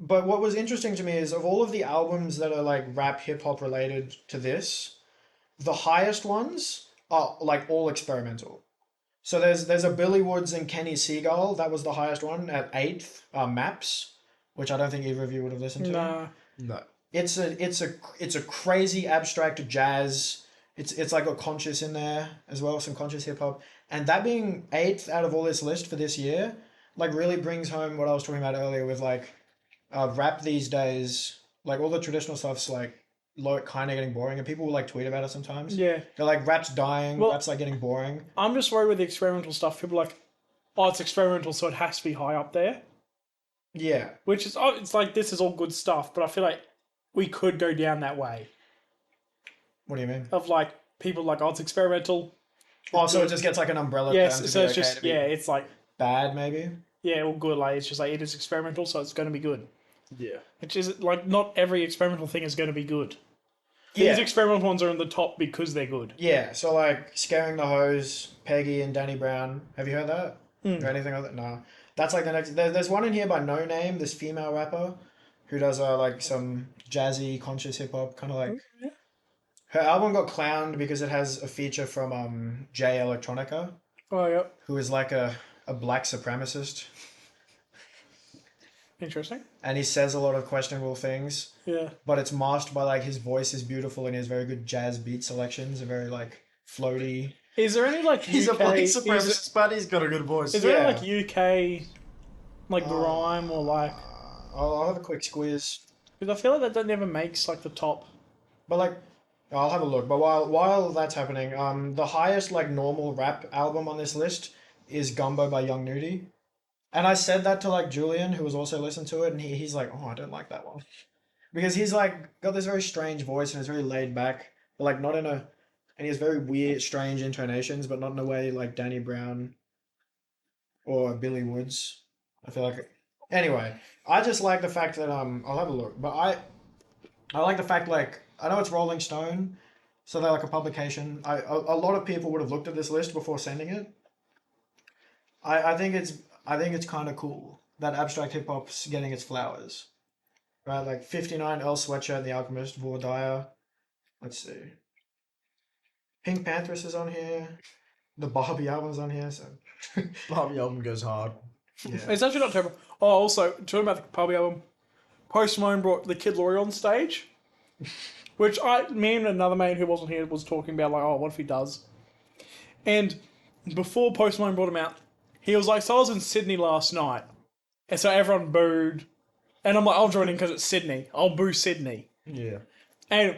[SPEAKER 2] But what was interesting to me is of all of the albums that are like rap hip hop related to this, the highest ones are like all experimental. So there's a Billy Woods and Kenny Seagull. That was the highest one at 8th. Maps, which I don't think either of you would have listened to.
[SPEAKER 3] No.
[SPEAKER 2] It's a crazy abstract jazz. It's like got conscious in there as well, some conscious hip hop. And that being 8th out of all this list for this year, like really brings home what I was talking about earlier with like rap these days. Like all the traditional stuff's like kind of getting boring, and people will like tweet about it sometimes.
[SPEAKER 1] Yeah.
[SPEAKER 2] They're like, rap's dying,
[SPEAKER 1] Well,
[SPEAKER 2] rap's like getting boring.
[SPEAKER 1] I'm just worried with the experimental stuff. People are like, oh, it's experimental, so it has to be high up there.
[SPEAKER 2] Yeah.
[SPEAKER 1] Which is, oh, it's like, this is all good stuff, but I feel like we could go down that way.
[SPEAKER 2] What do you mean?
[SPEAKER 1] Of like, people like, oh, it's experimental.
[SPEAKER 2] Oh, so it just gets like an umbrella term
[SPEAKER 1] Yes,
[SPEAKER 2] to
[SPEAKER 1] so
[SPEAKER 2] be
[SPEAKER 1] it's
[SPEAKER 2] okay
[SPEAKER 1] just,
[SPEAKER 2] to be
[SPEAKER 1] yeah, it's like,
[SPEAKER 2] bad maybe?
[SPEAKER 1] yeah, all good. Like, it's just like, it is experimental, so it's going to be good.
[SPEAKER 3] Yeah.
[SPEAKER 1] Which is, like, not every experimental thing is going to be good.
[SPEAKER 2] Yeah.
[SPEAKER 1] These experimental ones are in the top because they're good.
[SPEAKER 2] Yeah, so like Scaring the Hose, Peggy and Danny Brown. Have you heard that? Or anything like that? No. That's like the next. There's one in here by No Name, this female rapper, who does like some jazzy, conscious hip hop, kind of like.
[SPEAKER 1] Yeah.
[SPEAKER 2] Her album got clowned because it has a feature from Jay Electronica,
[SPEAKER 1] Oh, yeah.
[SPEAKER 2] who is like a black supremacist,
[SPEAKER 1] Interesting.
[SPEAKER 2] and he says a lot of questionable things.
[SPEAKER 1] Yeah.
[SPEAKER 2] But it's masked by like his voice is beautiful and he has very good jazz beat selections, and very like floaty.
[SPEAKER 1] Is there any like
[SPEAKER 3] He's
[SPEAKER 1] UK,
[SPEAKER 3] a black supremacist, but he's got a good voice.
[SPEAKER 1] Is there
[SPEAKER 2] Yeah.
[SPEAKER 1] any like UK, like grime or like?
[SPEAKER 2] I'll have a quick squeeze.
[SPEAKER 1] Because I feel like that never makes like the top.
[SPEAKER 2] But like, I'll have a look. But while that's happening, the highest like normal rap album on this list is Gumbo by Young Nudie, and I said that to like Julian, who was also listening to it, and he's like, oh, I don't like that one, because he's like got this very strange voice and it's very laid back, but like not in a, and he has very weird, strange intonations, but not in a way like Danny Brown or Billy Woods. I feel like, anyway, I just like the fact that I'll have a look, but I like the fact like. I know it's Rolling Stone, so they're like a publication. A lot of people would have looked at this list before sending it. I think it's kind of cool that abstract hip hop's getting its flowers, right? Like 59 L Sweatshirt and The Alchemist, Vor Dyer. Let's see. Pink Panthers is on here. The Barbie album's on here. So
[SPEAKER 3] Barbie album goes hard.
[SPEAKER 2] yeah.
[SPEAKER 1] It's actually not terrible. Oh, also talking about the Barbie album, Post Malone brought the Kid Laroi on stage, which me and another mate who wasn't here was talking about, like, oh, what if he does? And before Post Malone brought him out, he was like, so I was in Sydney last night, and so everyone booed, and I'm like, I'll join in because it's Sydney. I'll boo Sydney.
[SPEAKER 3] Yeah.
[SPEAKER 1] And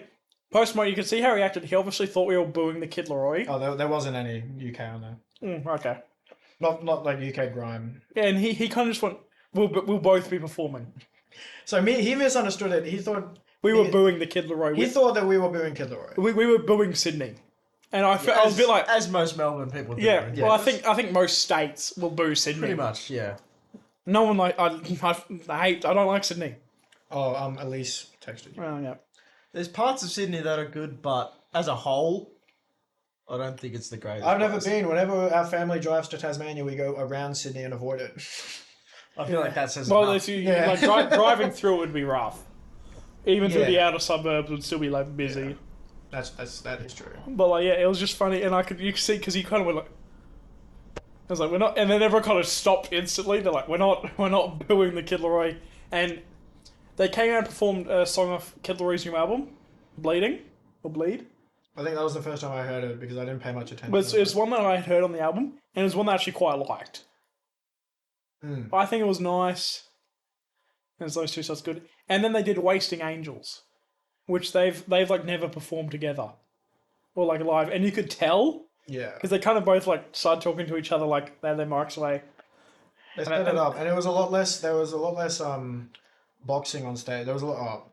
[SPEAKER 1] Post Malone, you could see how he acted. He obviously thought we were booing the Kid Laroi.
[SPEAKER 2] Oh, there wasn't any UK on there.
[SPEAKER 1] Okay.
[SPEAKER 2] Not like UK grime.
[SPEAKER 1] Yeah, and he kind of just went, we'll both be performing.
[SPEAKER 2] So he misunderstood it. He thought
[SPEAKER 1] We were booing the Kid Laroi.
[SPEAKER 2] he thought that we were booing Kid Laroi.
[SPEAKER 1] We were booing Sydney. And I was a bit like,
[SPEAKER 3] as most Melbourne people do.
[SPEAKER 1] yeah, well, I think most states will boo Sydney.
[SPEAKER 3] Pretty much, yeah.
[SPEAKER 1] No one like, I don't like Sydney.
[SPEAKER 2] Oh, Elise texted you.
[SPEAKER 1] Well, yeah.
[SPEAKER 3] There's parts of Sydney that are good, but as a whole, I don't think it's the greatest.
[SPEAKER 2] I've never
[SPEAKER 3] place.
[SPEAKER 2] been. Whenever our family drives to Tasmania, we go around Sydney and avoid it.
[SPEAKER 3] I feel like that says
[SPEAKER 1] Well,
[SPEAKER 3] enough.
[SPEAKER 1] if you,
[SPEAKER 2] Yeah.
[SPEAKER 1] like driving through it would be rough. Even through
[SPEAKER 2] Yeah.
[SPEAKER 1] the outer suburbs would still be like busy.
[SPEAKER 2] That is true.
[SPEAKER 1] But like, yeah, it was just funny, and you could see because he kind of went like, I was like, we're not, and then everyone kind of stopped instantly. They're like, we're not booing the Kid Laroi, and they came out and performed a song off Kid Laroi's new album, Bleeding or Bleed.
[SPEAKER 2] I think that was the first time I heard it because I didn't pay much attention.
[SPEAKER 1] But
[SPEAKER 2] to
[SPEAKER 1] it's one that I had heard on the album, and it was one that I actually quite liked.
[SPEAKER 2] Mm.
[SPEAKER 1] I think it was nice. And those two songs good. And then they did Wasting Angels, which they've like never performed together. Or like live. And you could tell,
[SPEAKER 2] Yeah.
[SPEAKER 1] because they kind of both like started talking to each other like they had their mics away.
[SPEAKER 2] They sped it up, and it was a lot less. There was a lot less boxing on stage. There was a lot. Oh,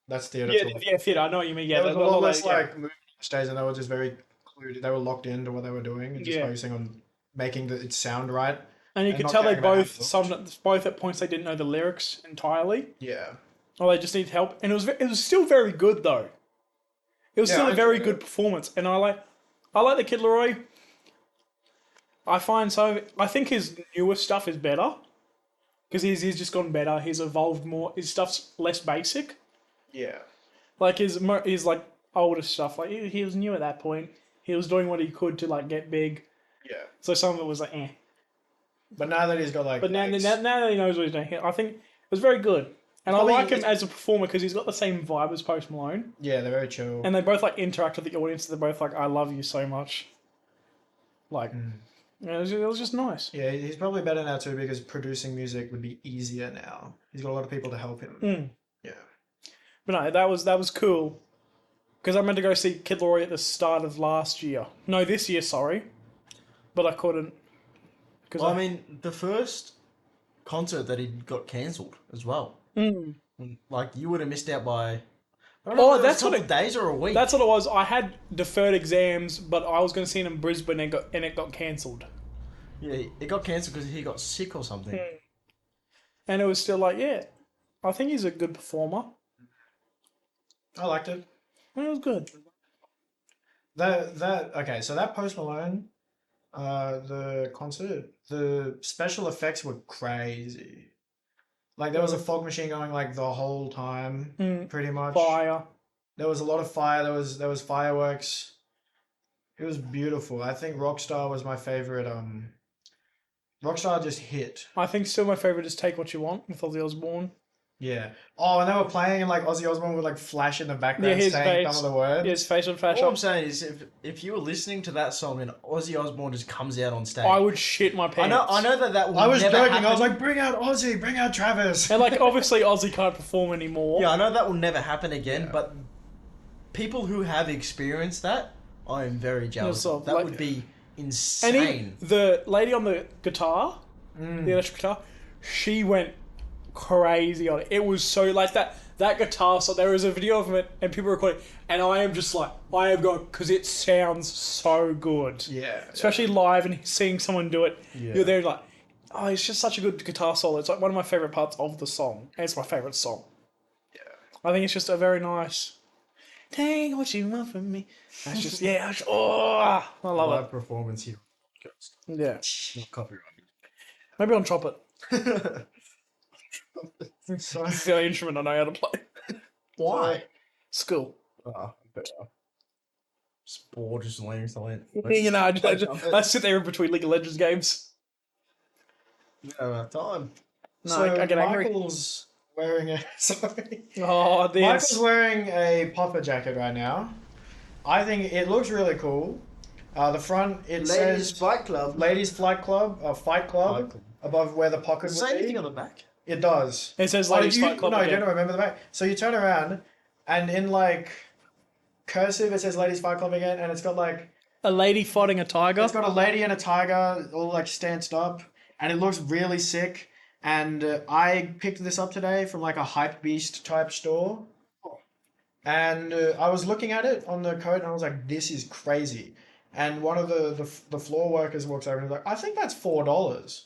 [SPEAKER 2] that's theater.
[SPEAKER 1] Yeah,
[SPEAKER 2] talk.
[SPEAKER 1] yeah, theater. I know what you mean. Yeah,
[SPEAKER 2] There was a lot less
[SPEAKER 1] yeah.
[SPEAKER 2] like moving on stage, and they were just very clued. They were locked into what they were doing and just
[SPEAKER 1] Yeah.
[SPEAKER 2] focusing on making it sound right.
[SPEAKER 1] And you
[SPEAKER 2] and
[SPEAKER 1] could
[SPEAKER 2] not
[SPEAKER 1] tell they
[SPEAKER 2] caring about how
[SPEAKER 1] both
[SPEAKER 2] it
[SPEAKER 1] both at points they didn't know the lyrics entirely,
[SPEAKER 2] Yeah.
[SPEAKER 1] or they just needed help. And it was still very good though. It was
[SPEAKER 2] Yeah,
[SPEAKER 1] still
[SPEAKER 2] I
[SPEAKER 1] a very
[SPEAKER 2] enjoyed
[SPEAKER 1] good performance, and I like the Kid Laroi. I think his newer stuff is better because he's just gone better. He's evolved more. His stuff's less basic.
[SPEAKER 2] Yeah.
[SPEAKER 1] Like his like older stuff. Like he was new at that point. He was doing what he could to like get big.
[SPEAKER 2] Yeah.
[SPEAKER 1] So some of it was like eh.
[SPEAKER 2] But now that he's got like,
[SPEAKER 1] But now
[SPEAKER 2] legs-
[SPEAKER 1] that he knows what he's doing, I think it was very good. And
[SPEAKER 2] Probably-
[SPEAKER 1] I like him as a performer because he's got the same vibe as Post Malone.
[SPEAKER 2] yeah, they're very chill.
[SPEAKER 1] And they both like interact with the audience. They're both like, "I love you so much." Like, yeah, it was just nice.
[SPEAKER 2] Yeah, he's probably better now too because producing music would be easier now. He's got a lot of people to help him.
[SPEAKER 1] Mm.
[SPEAKER 2] Yeah.
[SPEAKER 1] But no, that was cool. Because I meant to go see Kid Laroi at the start of last year. No, this year, sorry. But I couldn't.
[SPEAKER 3] Well, I mean, the first concert that he got cancelled as well.
[SPEAKER 1] Mm.
[SPEAKER 3] Like, you would have missed out by...
[SPEAKER 1] Oh, that's
[SPEAKER 3] a
[SPEAKER 1] what
[SPEAKER 3] couple days or a week.
[SPEAKER 1] That's what it was. I had deferred exams, but I was going to see it in Brisbane and it got cancelled.
[SPEAKER 3] Yeah, it got cancelled because he got sick or something.
[SPEAKER 1] And it was still like, yeah, I think he's a good performer.
[SPEAKER 2] I liked it.
[SPEAKER 1] And it was good.
[SPEAKER 2] Okay, so that Post Malone, the concert, the special effects were crazy. Like there was a fog machine going like the whole time, pretty much.
[SPEAKER 1] Fire.
[SPEAKER 2] There was a lot of fire. There was fireworks. It was beautiful. I think Rockstar was my favorite. Rockstar just hit.
[SPEAKER 1] I think still my favourite is Take What You Want with Ozzy Osbourne.
[SPEAKER 2] Yeah. Oh, and they were playing and like Ozzy Osbourne would like flash in the background
[SPEAKER 1] Yeah, his
[SPEAKER 2] saying
[SPEAKER 1] face.
[SPEAKER 2] some of the words.
[SPEAKER 1] His facial flash
[SPEAKER 3] All I'm
[SPEAKER 1] up.
[SPEAKER 3] saying is, if you were listening to that song and Ozzy Osbourne just comes out on stage,
[SPEAKER 1] I would shit my pants.
[SPEAKER 3] I know that will
[SPEAKER 2] I was
[SPEAKER 3] never
[SPEAKER 2] joking.
[SPEAKER 3] happen.
[SPEAKER 2] I was like, bring out Ozzy, bring out Travis.
[SPEAKER 1] And like, obviously Ozzy can't perform anymore.
[SPEAKER 3] Yeah, I know that will never happen again,
[SPEAKER 2] Yeah.
[SPEAKER 3] but people who have experienced that, I am very jealous
[SPEAKER 1] Yeah,
[SPEAKER 3] of. That
[SPEAKER 1] like-
[SPEAKER 3] would be
[SPEAKER 1] And
[SPEAKER 3] insane.
[SPEAKER 1] the lady on the guitar, the electric guitar, she went crazy on it. It was so like that guitar. So there was a video of it, and people recording, and I am just like, I have got because it sounds so good.
[SPEAKER 2] Yeah.
[SPEAKER 1] Especially live and seeing someone do it,
[SPEAKER 3] Yeah.
[SPEAKER 1] you're there like, oh, it's just such a good guitar solo. It's like one of my favorite parts of the song, and it's my favorite song.
[SPEAKER 2] Yeah.
[SPEAKER 1] I think it's just a very nice. Take what you want from me. That's just I love
[SPEAKER 3] Live performance here.
[SPEAKER 1] it. Yeah,
[SPEAKER 3] Not copyright.
[SPEAKER 1] maybe on Trumpet.
[SPEAKER 2] So,
[SPEAKER 1] It's the only instrument I know how to play.
[SPEAKER 3] Why?
[SPEAKER 1] School.
[SPEAKER 3] Better. Just bored, just learning something.
[SPEAKER 1] You know, I sit there in between League of Legends games.
[SPEAKER 3] don't have time.
[SPEAKER 1] No,
[SPEAKER 2] so
[SPEAKER 1] I get angry.
[SPEAKER 2] Michael's wearing a sorry.
[SPEAKER 1] Oh,
[SPEAKER 2] Michael's
[SPEAKER 1] this.
[SPEAKER 2] wearing a popper jacket right now. I think it looks really cool. The front it says
[SPEAKER 3] Fight Club.
[SPEAKER 2] Ladies Fight Club,
[SPEAKER 3] Fight Club.
[SPEAKER 2] above where the pocket
[SPEAKER 3] Does it
[SPEAKER 2] would
[SPEAKER 3] say
[SPEAKER 2] be.
[SPEAKER 3] anything on the back?
[SPEAKER 2] It does.
[SPEAKER 1] It says
[SPEAKER 2] Oh,
[SPEAKER 1] Ladies
[SPEAKER 2] did you,
[SPEAKER 1] Fight Club
[SPEAKER 2] no, you
[SPEAKER 1] again.
[SPEAKER 2] don't remember the back. So you turn around, and in like cursive it says Ladies Fight Club again, and it's got like
[SPEAKER 1] A lady fighting a tiger.
[SPEAKER 2] it's got a lady and a tiger all like stanced up, and it looks really sick. And I picked this up today from like a hype beast type store, and I was looking at it on the code, and I was like, "This is crazy." And one of the floor workers walks over and is like, "I think that's $4."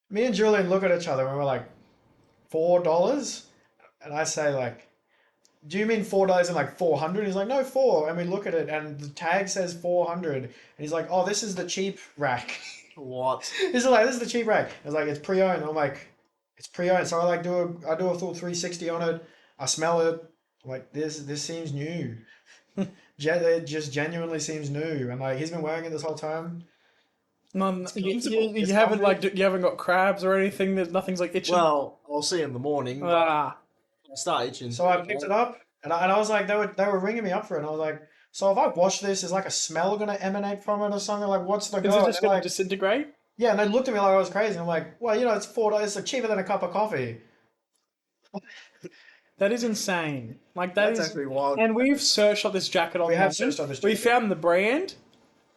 [SPEAKER 2] Me and Julian look at each other and we're like, $4? And I say like, do you mean $4 and like 400? He's like, no, 4. And we look at it and the tag says 400. And he's like, oh, this is the cheap rack.
[SPEAKER 3] What?
[SPEAKER 2] This is the cheap rack. I was like, it's pre-owned. I'm like, it's pre-owned. So I like do a full 360 on it. I smell it. I'm like, this seems new. It just genuinely seems new. And like, he's been wearing it this whole time.
[SPEAKER 1] None. You
[SPEAKER 2] It's
[SPEAKER 1] haven't
[SPEAKER 2] comfy.
[SPEAKER 1] like you haven't got crabs or anything. There's nothing's like itching.
[SPEAKER 3] Well, I'll see in the morning.
[SPEAKER 1] Ah,
[SPEAKER 3] I start itching.
[SPEAKER 2] So I picked it up And I was like, they were ringing me up for it. And I was like, so if I wash this, is like a smell gonna emanate from it or something? Like, what's the
[SPEAKER 1] Is
[SPEAKER 2] go?
[SPEAKER 1] it
[SPEAKER 2] And
[SPEAKER 1] just
[SPEAKER 2] they're
[SPEAKER 1] going
[SPEAKER 2] like,
[SPEAKER 1] to disintegrate?
[SPEAKER 2] yeah, and they looked at me like I was crazy. I'm like, well, it's $4. It's like cheaper than a cup of coffee.
[SPEAKER 1] That is insane. Like that
[SPEAKER 3] That's
[SPEAKER 1] is,
[SPEAKER 3] actually wild.
[SPEAKER 1] and we've searched up this jacket
[SPEAKER 2] We
[SPEAKER 1] online.
[SPEAKER 2] have searched up this
[SPEAKER 1] We
[SPEAKER 2] jacket.
[SPEAKER 1] found the brand,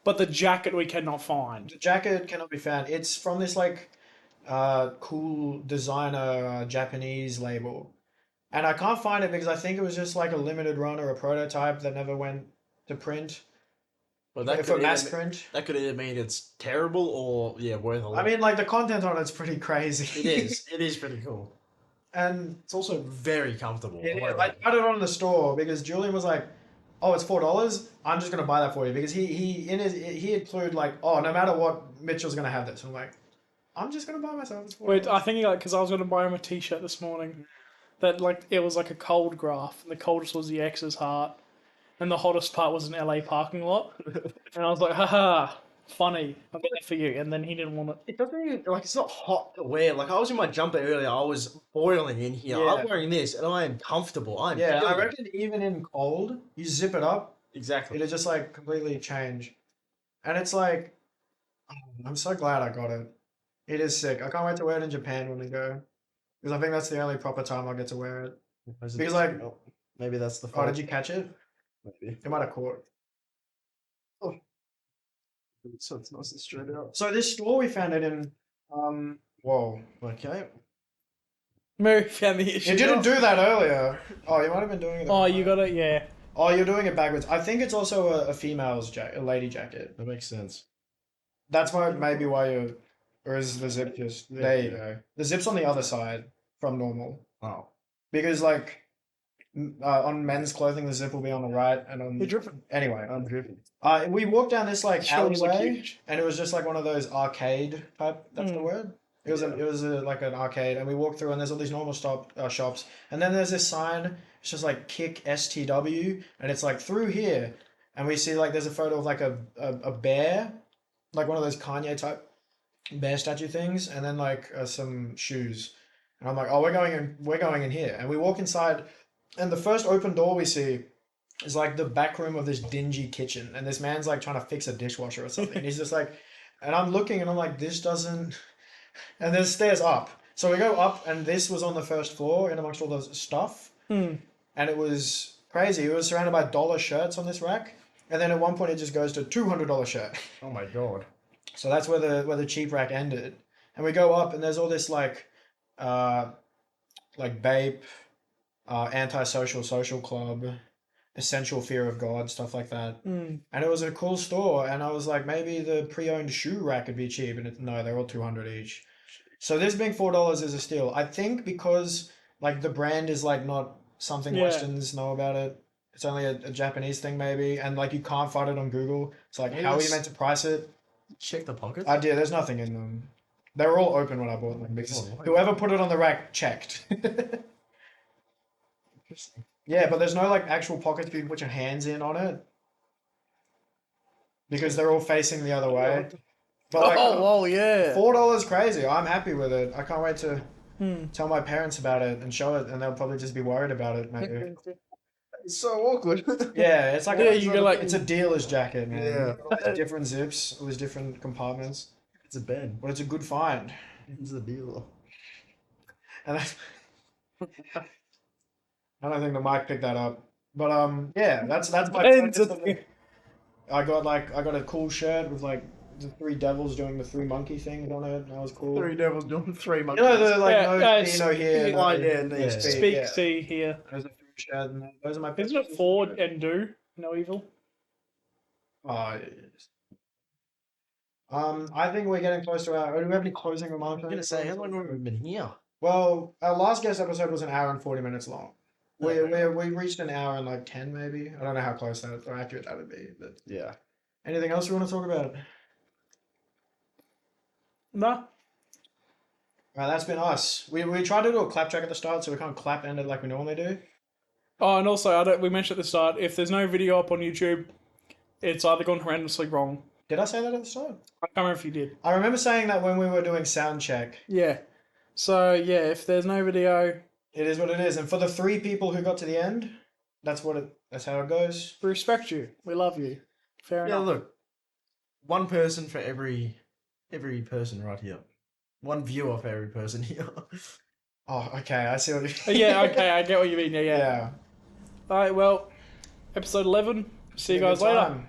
[SPEAKER 1] but the jacket we cannot find.
[SPEAKER 2] The jacket cannot be found. It's from this like cool designer Japanese label. And I can't find it because I think it was just like a limited run or a prototype that never went to print.
[SPEAKER 3] But
[SPEAKER 2] For mass print.
[SPEAKER 3] that could either mean it's terrible or worth a lot.
[SPEAKER 2] I mean, like the content on it's pretty crazy.
[SPEAKER 3] it is. It is pretty cool.
[SPEAKER 2] And
[SPEAKER 3] It's also very comfortable.
[SPEAKER 2] I tried it on the store because Julian was like, "Oh, it's $4. I'm just gonna buy that for you," because he included like, "Oh, no matter what, Mitchell's gonna have this." I'm like, "I'm just gonna buy myself this $4."
[SPEAKER 1] Wait, I think like because I was going to buy him a T-shirt this morning, that like it was like a cold graph, and the coldest was the X's heart, and the hottest part was an LA parking lot, and I was like, haha, funny, I'll get that for you, and then he didn't want it.
[SPEAKER 3] It doesn't even like it's not hot to wear. Like I was in my jumper earlier, I was boiling in here.
[SPEAKER 2] Yeah.
[SPEAKER 3] I'm wearing this, and I am comfortable. I'm
[SPEAKER 2] Yeah, I
[SPEAKER 3] feeling it.
[SPEAKER 2] reckon even in cold, you zip it up,
[SPEAKER 3] Exactly.
[SPEAKER 2] it'll just like completely change. And it's like, I'm so glad I got it. It is sick. I can't wait to wear it in Japan when we go. Because I think that's the only proper time I'll get to wear it. Because, like-
[SPEAKER 3] maybe that's the
[SPEAKER 2] Oh,
[SPEAKER 3] fault.
[SPEAKER 2] did you catch it?
[SPEAKER 3] Maybe.
[SPEAKER 2] It might have caught.
[SPEAKER 3] So it's nice and straight out.
[SPEAKER 2] So this store we found it in, whoa.
[SPEAKER 3] Okay.
[SPEAKER 1] Mary found the issue.
[SPEAKER 2] You didn't do that earlier. Oh, you might have been doing it.
[SPEAKER 1] Oh, you got it, yeah.
[SPEAKER 2] Oh, you're doing it backwards. I think it's also a female's jacket, a lady jacket.
[SPEAKER 3] That makes sense.
[SPEAKER 2] That's maybe why you're, or is the zip just, there you go. The zip's on the other side from normal.
[SPEAKER 3] Oh.
[SPEAKER 2] Because like, on men's clothing, the zip will be on the right and on,
[SPEAKER 1] You're driven.
[SPEAKER 2] anyway.
[SPEAKER 3] I'm driven.
[SPEAKER 2] We walked down this like
[SPEAKER 1] Shoulders look
[SPEAKER 2] alleyway,
[SPEAKER 1] huge.
[SPEAKER 2] and it was just like one of those arcade type. That's the
[SPEAKER 1] Mm.
[SPEAKER 2] word. It was like an arcade, and we walked through, and there's all these normal shops, and then there's this sign. It's just like Kick STW, and it's like through here, and we see like there's a photo of like a bear, like one of those Kanye type bear statue things, and then like some shoes, and I'm like, oh, we're going in here, and we walk inside, and the first open door we see is like the back room of this dingy kitchen, and this man's like trying to fix a dishwasher or something. And he's just like, and I'm looking, and I'm like, this doesn't. And there's stairs up, so we go up, and this was on the first floor, in amongst all the stuff, and it was crazy. It was surrounded by dollar shirts on this rack, and then at one point it just goes to $200 shirt.
[SPEAKER 3] Oh my god.
[SPEAKER 2] So that's where the cheap rack ended, and we go up, and there's all this like Bape, antisocial social club, essential fear of God, stuff like that.
[SPEAKER 1] Mm.
[SPEAKER 2] And it was a cool store, and I was like, maybe the pre-owned shoe rack would be cheap, and no, they're all 200 each. So this being $4 is a steal. I think because like the brand is like not something
[SPEAKER 1] Yeah.
[SPEAKER 2] Westerns know about it. It's only a Japanese thing maybe, and like you can't find it on Google. It's like,
[SPEAKER 3] Maybe
[SPEAKER 2] how are you
[SPEAKER 3] it's-
[SPEAKER 2] meant to price it?
[SPEAKER 3] Check the pockets.
[SPEAKER 2] I did. There's nothing in them. They were all open when I bought them because
[SPEAKER 3] Oh, right.
[SPEAKER 2] whoever put it on the rack checked.
[SPEAKER 3] Interesting.
[SPEAKER 2] Yeah, but there's no like actual pockets for you to put your hands in on it because they're all facing the other way. But like,
[SPEAKER 1] Oh, yeah.
[SPEAKER 2] $4 crazy. I'm happy with it. I can't wait to
[SPEAKER 1] Hmm.
[SPEAKER 2] tell my parents about it and show it, and they'll probably just be worried about it. Maybe.
[SPEAKER 3] It's so awkward.
[SPEAKER 2] Yeah, it's like
[SPEAKER 1] Yeah, you go like-
[SPEAKER 2] it's a dealer's jacket, man.
[SPEAKER 3] Yeah.
[SPEAKER 2] All these different zips, all these different compartments,
[SPEAKER 3] It's a bed.
[SPEAKER 2] but it's a good find.
[SPEAKER 3] It's a deal.
[SPEAKER 2] And I don't think the mic picked that up. But yeah, that's my
[SPEAKER 1] Ends
[SPEAKER 2] purchase
[SPEAKER 1] of-
[SPEAKER 2] of the- I got a cool shirt with like the three devils doing the three monkey things on it. That was cool.
[SPEAKER 3] Three devils doing three
[SPEAKER 2] You
[SPEAKER 3] monkeys.
[SPEAKER 2] know the like
[SPEAKER 1] Yeah,
[SPEAKER 2] no
[SPEAKER 1] speak-
[SPEAKER 2] no here.
[SPEAKER 1] speak-
[SPEAKER 2] no,
[SPEAKER 3] yeah.
[SPEAKER 1] Speak,
[SPEAKER 2] yeah.
[SPEAKER 1] see, here.
[SPEAKER 2] There's a food shirt and those are my
[SPEAKER 1] Isn't it
[SPEAKER 2] purchases.
[SPEAKER 1] Ford and do? No evil?
[SPEAKER 2] Oh, yes. I think we're getting close to our. Do we have any closing remarks?
[SPEAKER 3] I'm gonna say, how long have we been here?
[SPEAKER 2] Well, our last guest episode was an hour and 40 minutes long. We reached an hour and like 10 maybe. I don't know how close that or accurate that would be. But
[SPEAKER 3] Yeah.
[SPEAKER 2] anything else we want to talk about?
[SPEAKER 1] No.
[SPEAKER 2] That's been us. We tried to do a clap track at the start, so we can't clap end it like we normally do.
[SPEAKER 1] Oh, and also, we mentioned at the start, if there's no video up on YouTube, it's either gone horrendously wrong.
[SPEAKER 2] Did I say that at the start?
[SPEAKER 1] I can't remember if you did.
[SPEAKER 2] I remember saying that when we were doing sound check.
[SPEAKER 1] Yeah. So, yeah, if there's no video,
[SPEAKER 2] It is what it is. And for the 3 people who got to the end, that's how it goes.
[SPEAKER 1] We respect you. We love you. Fair
[SPEAKER 3] Yeah,
[SPEAKER 1] enough.
[SPEAKER 3] look, one person for every person right here. One viewer for every person here.
[SPEAKER 2] Oh, okay. I see what you.
[SPEAKER 1] Yeah, okay, I get what you mean. Yeah.
[SPEAKER 2] Yeah.
[SPEAKER 1] All right, well, episode 11. See you
[SPEAKER 2] Been a
[SPEAKER 1] guys
[SPEAKER 2] good
[SPEAKER 1] later.
[SPEAKER 2] time.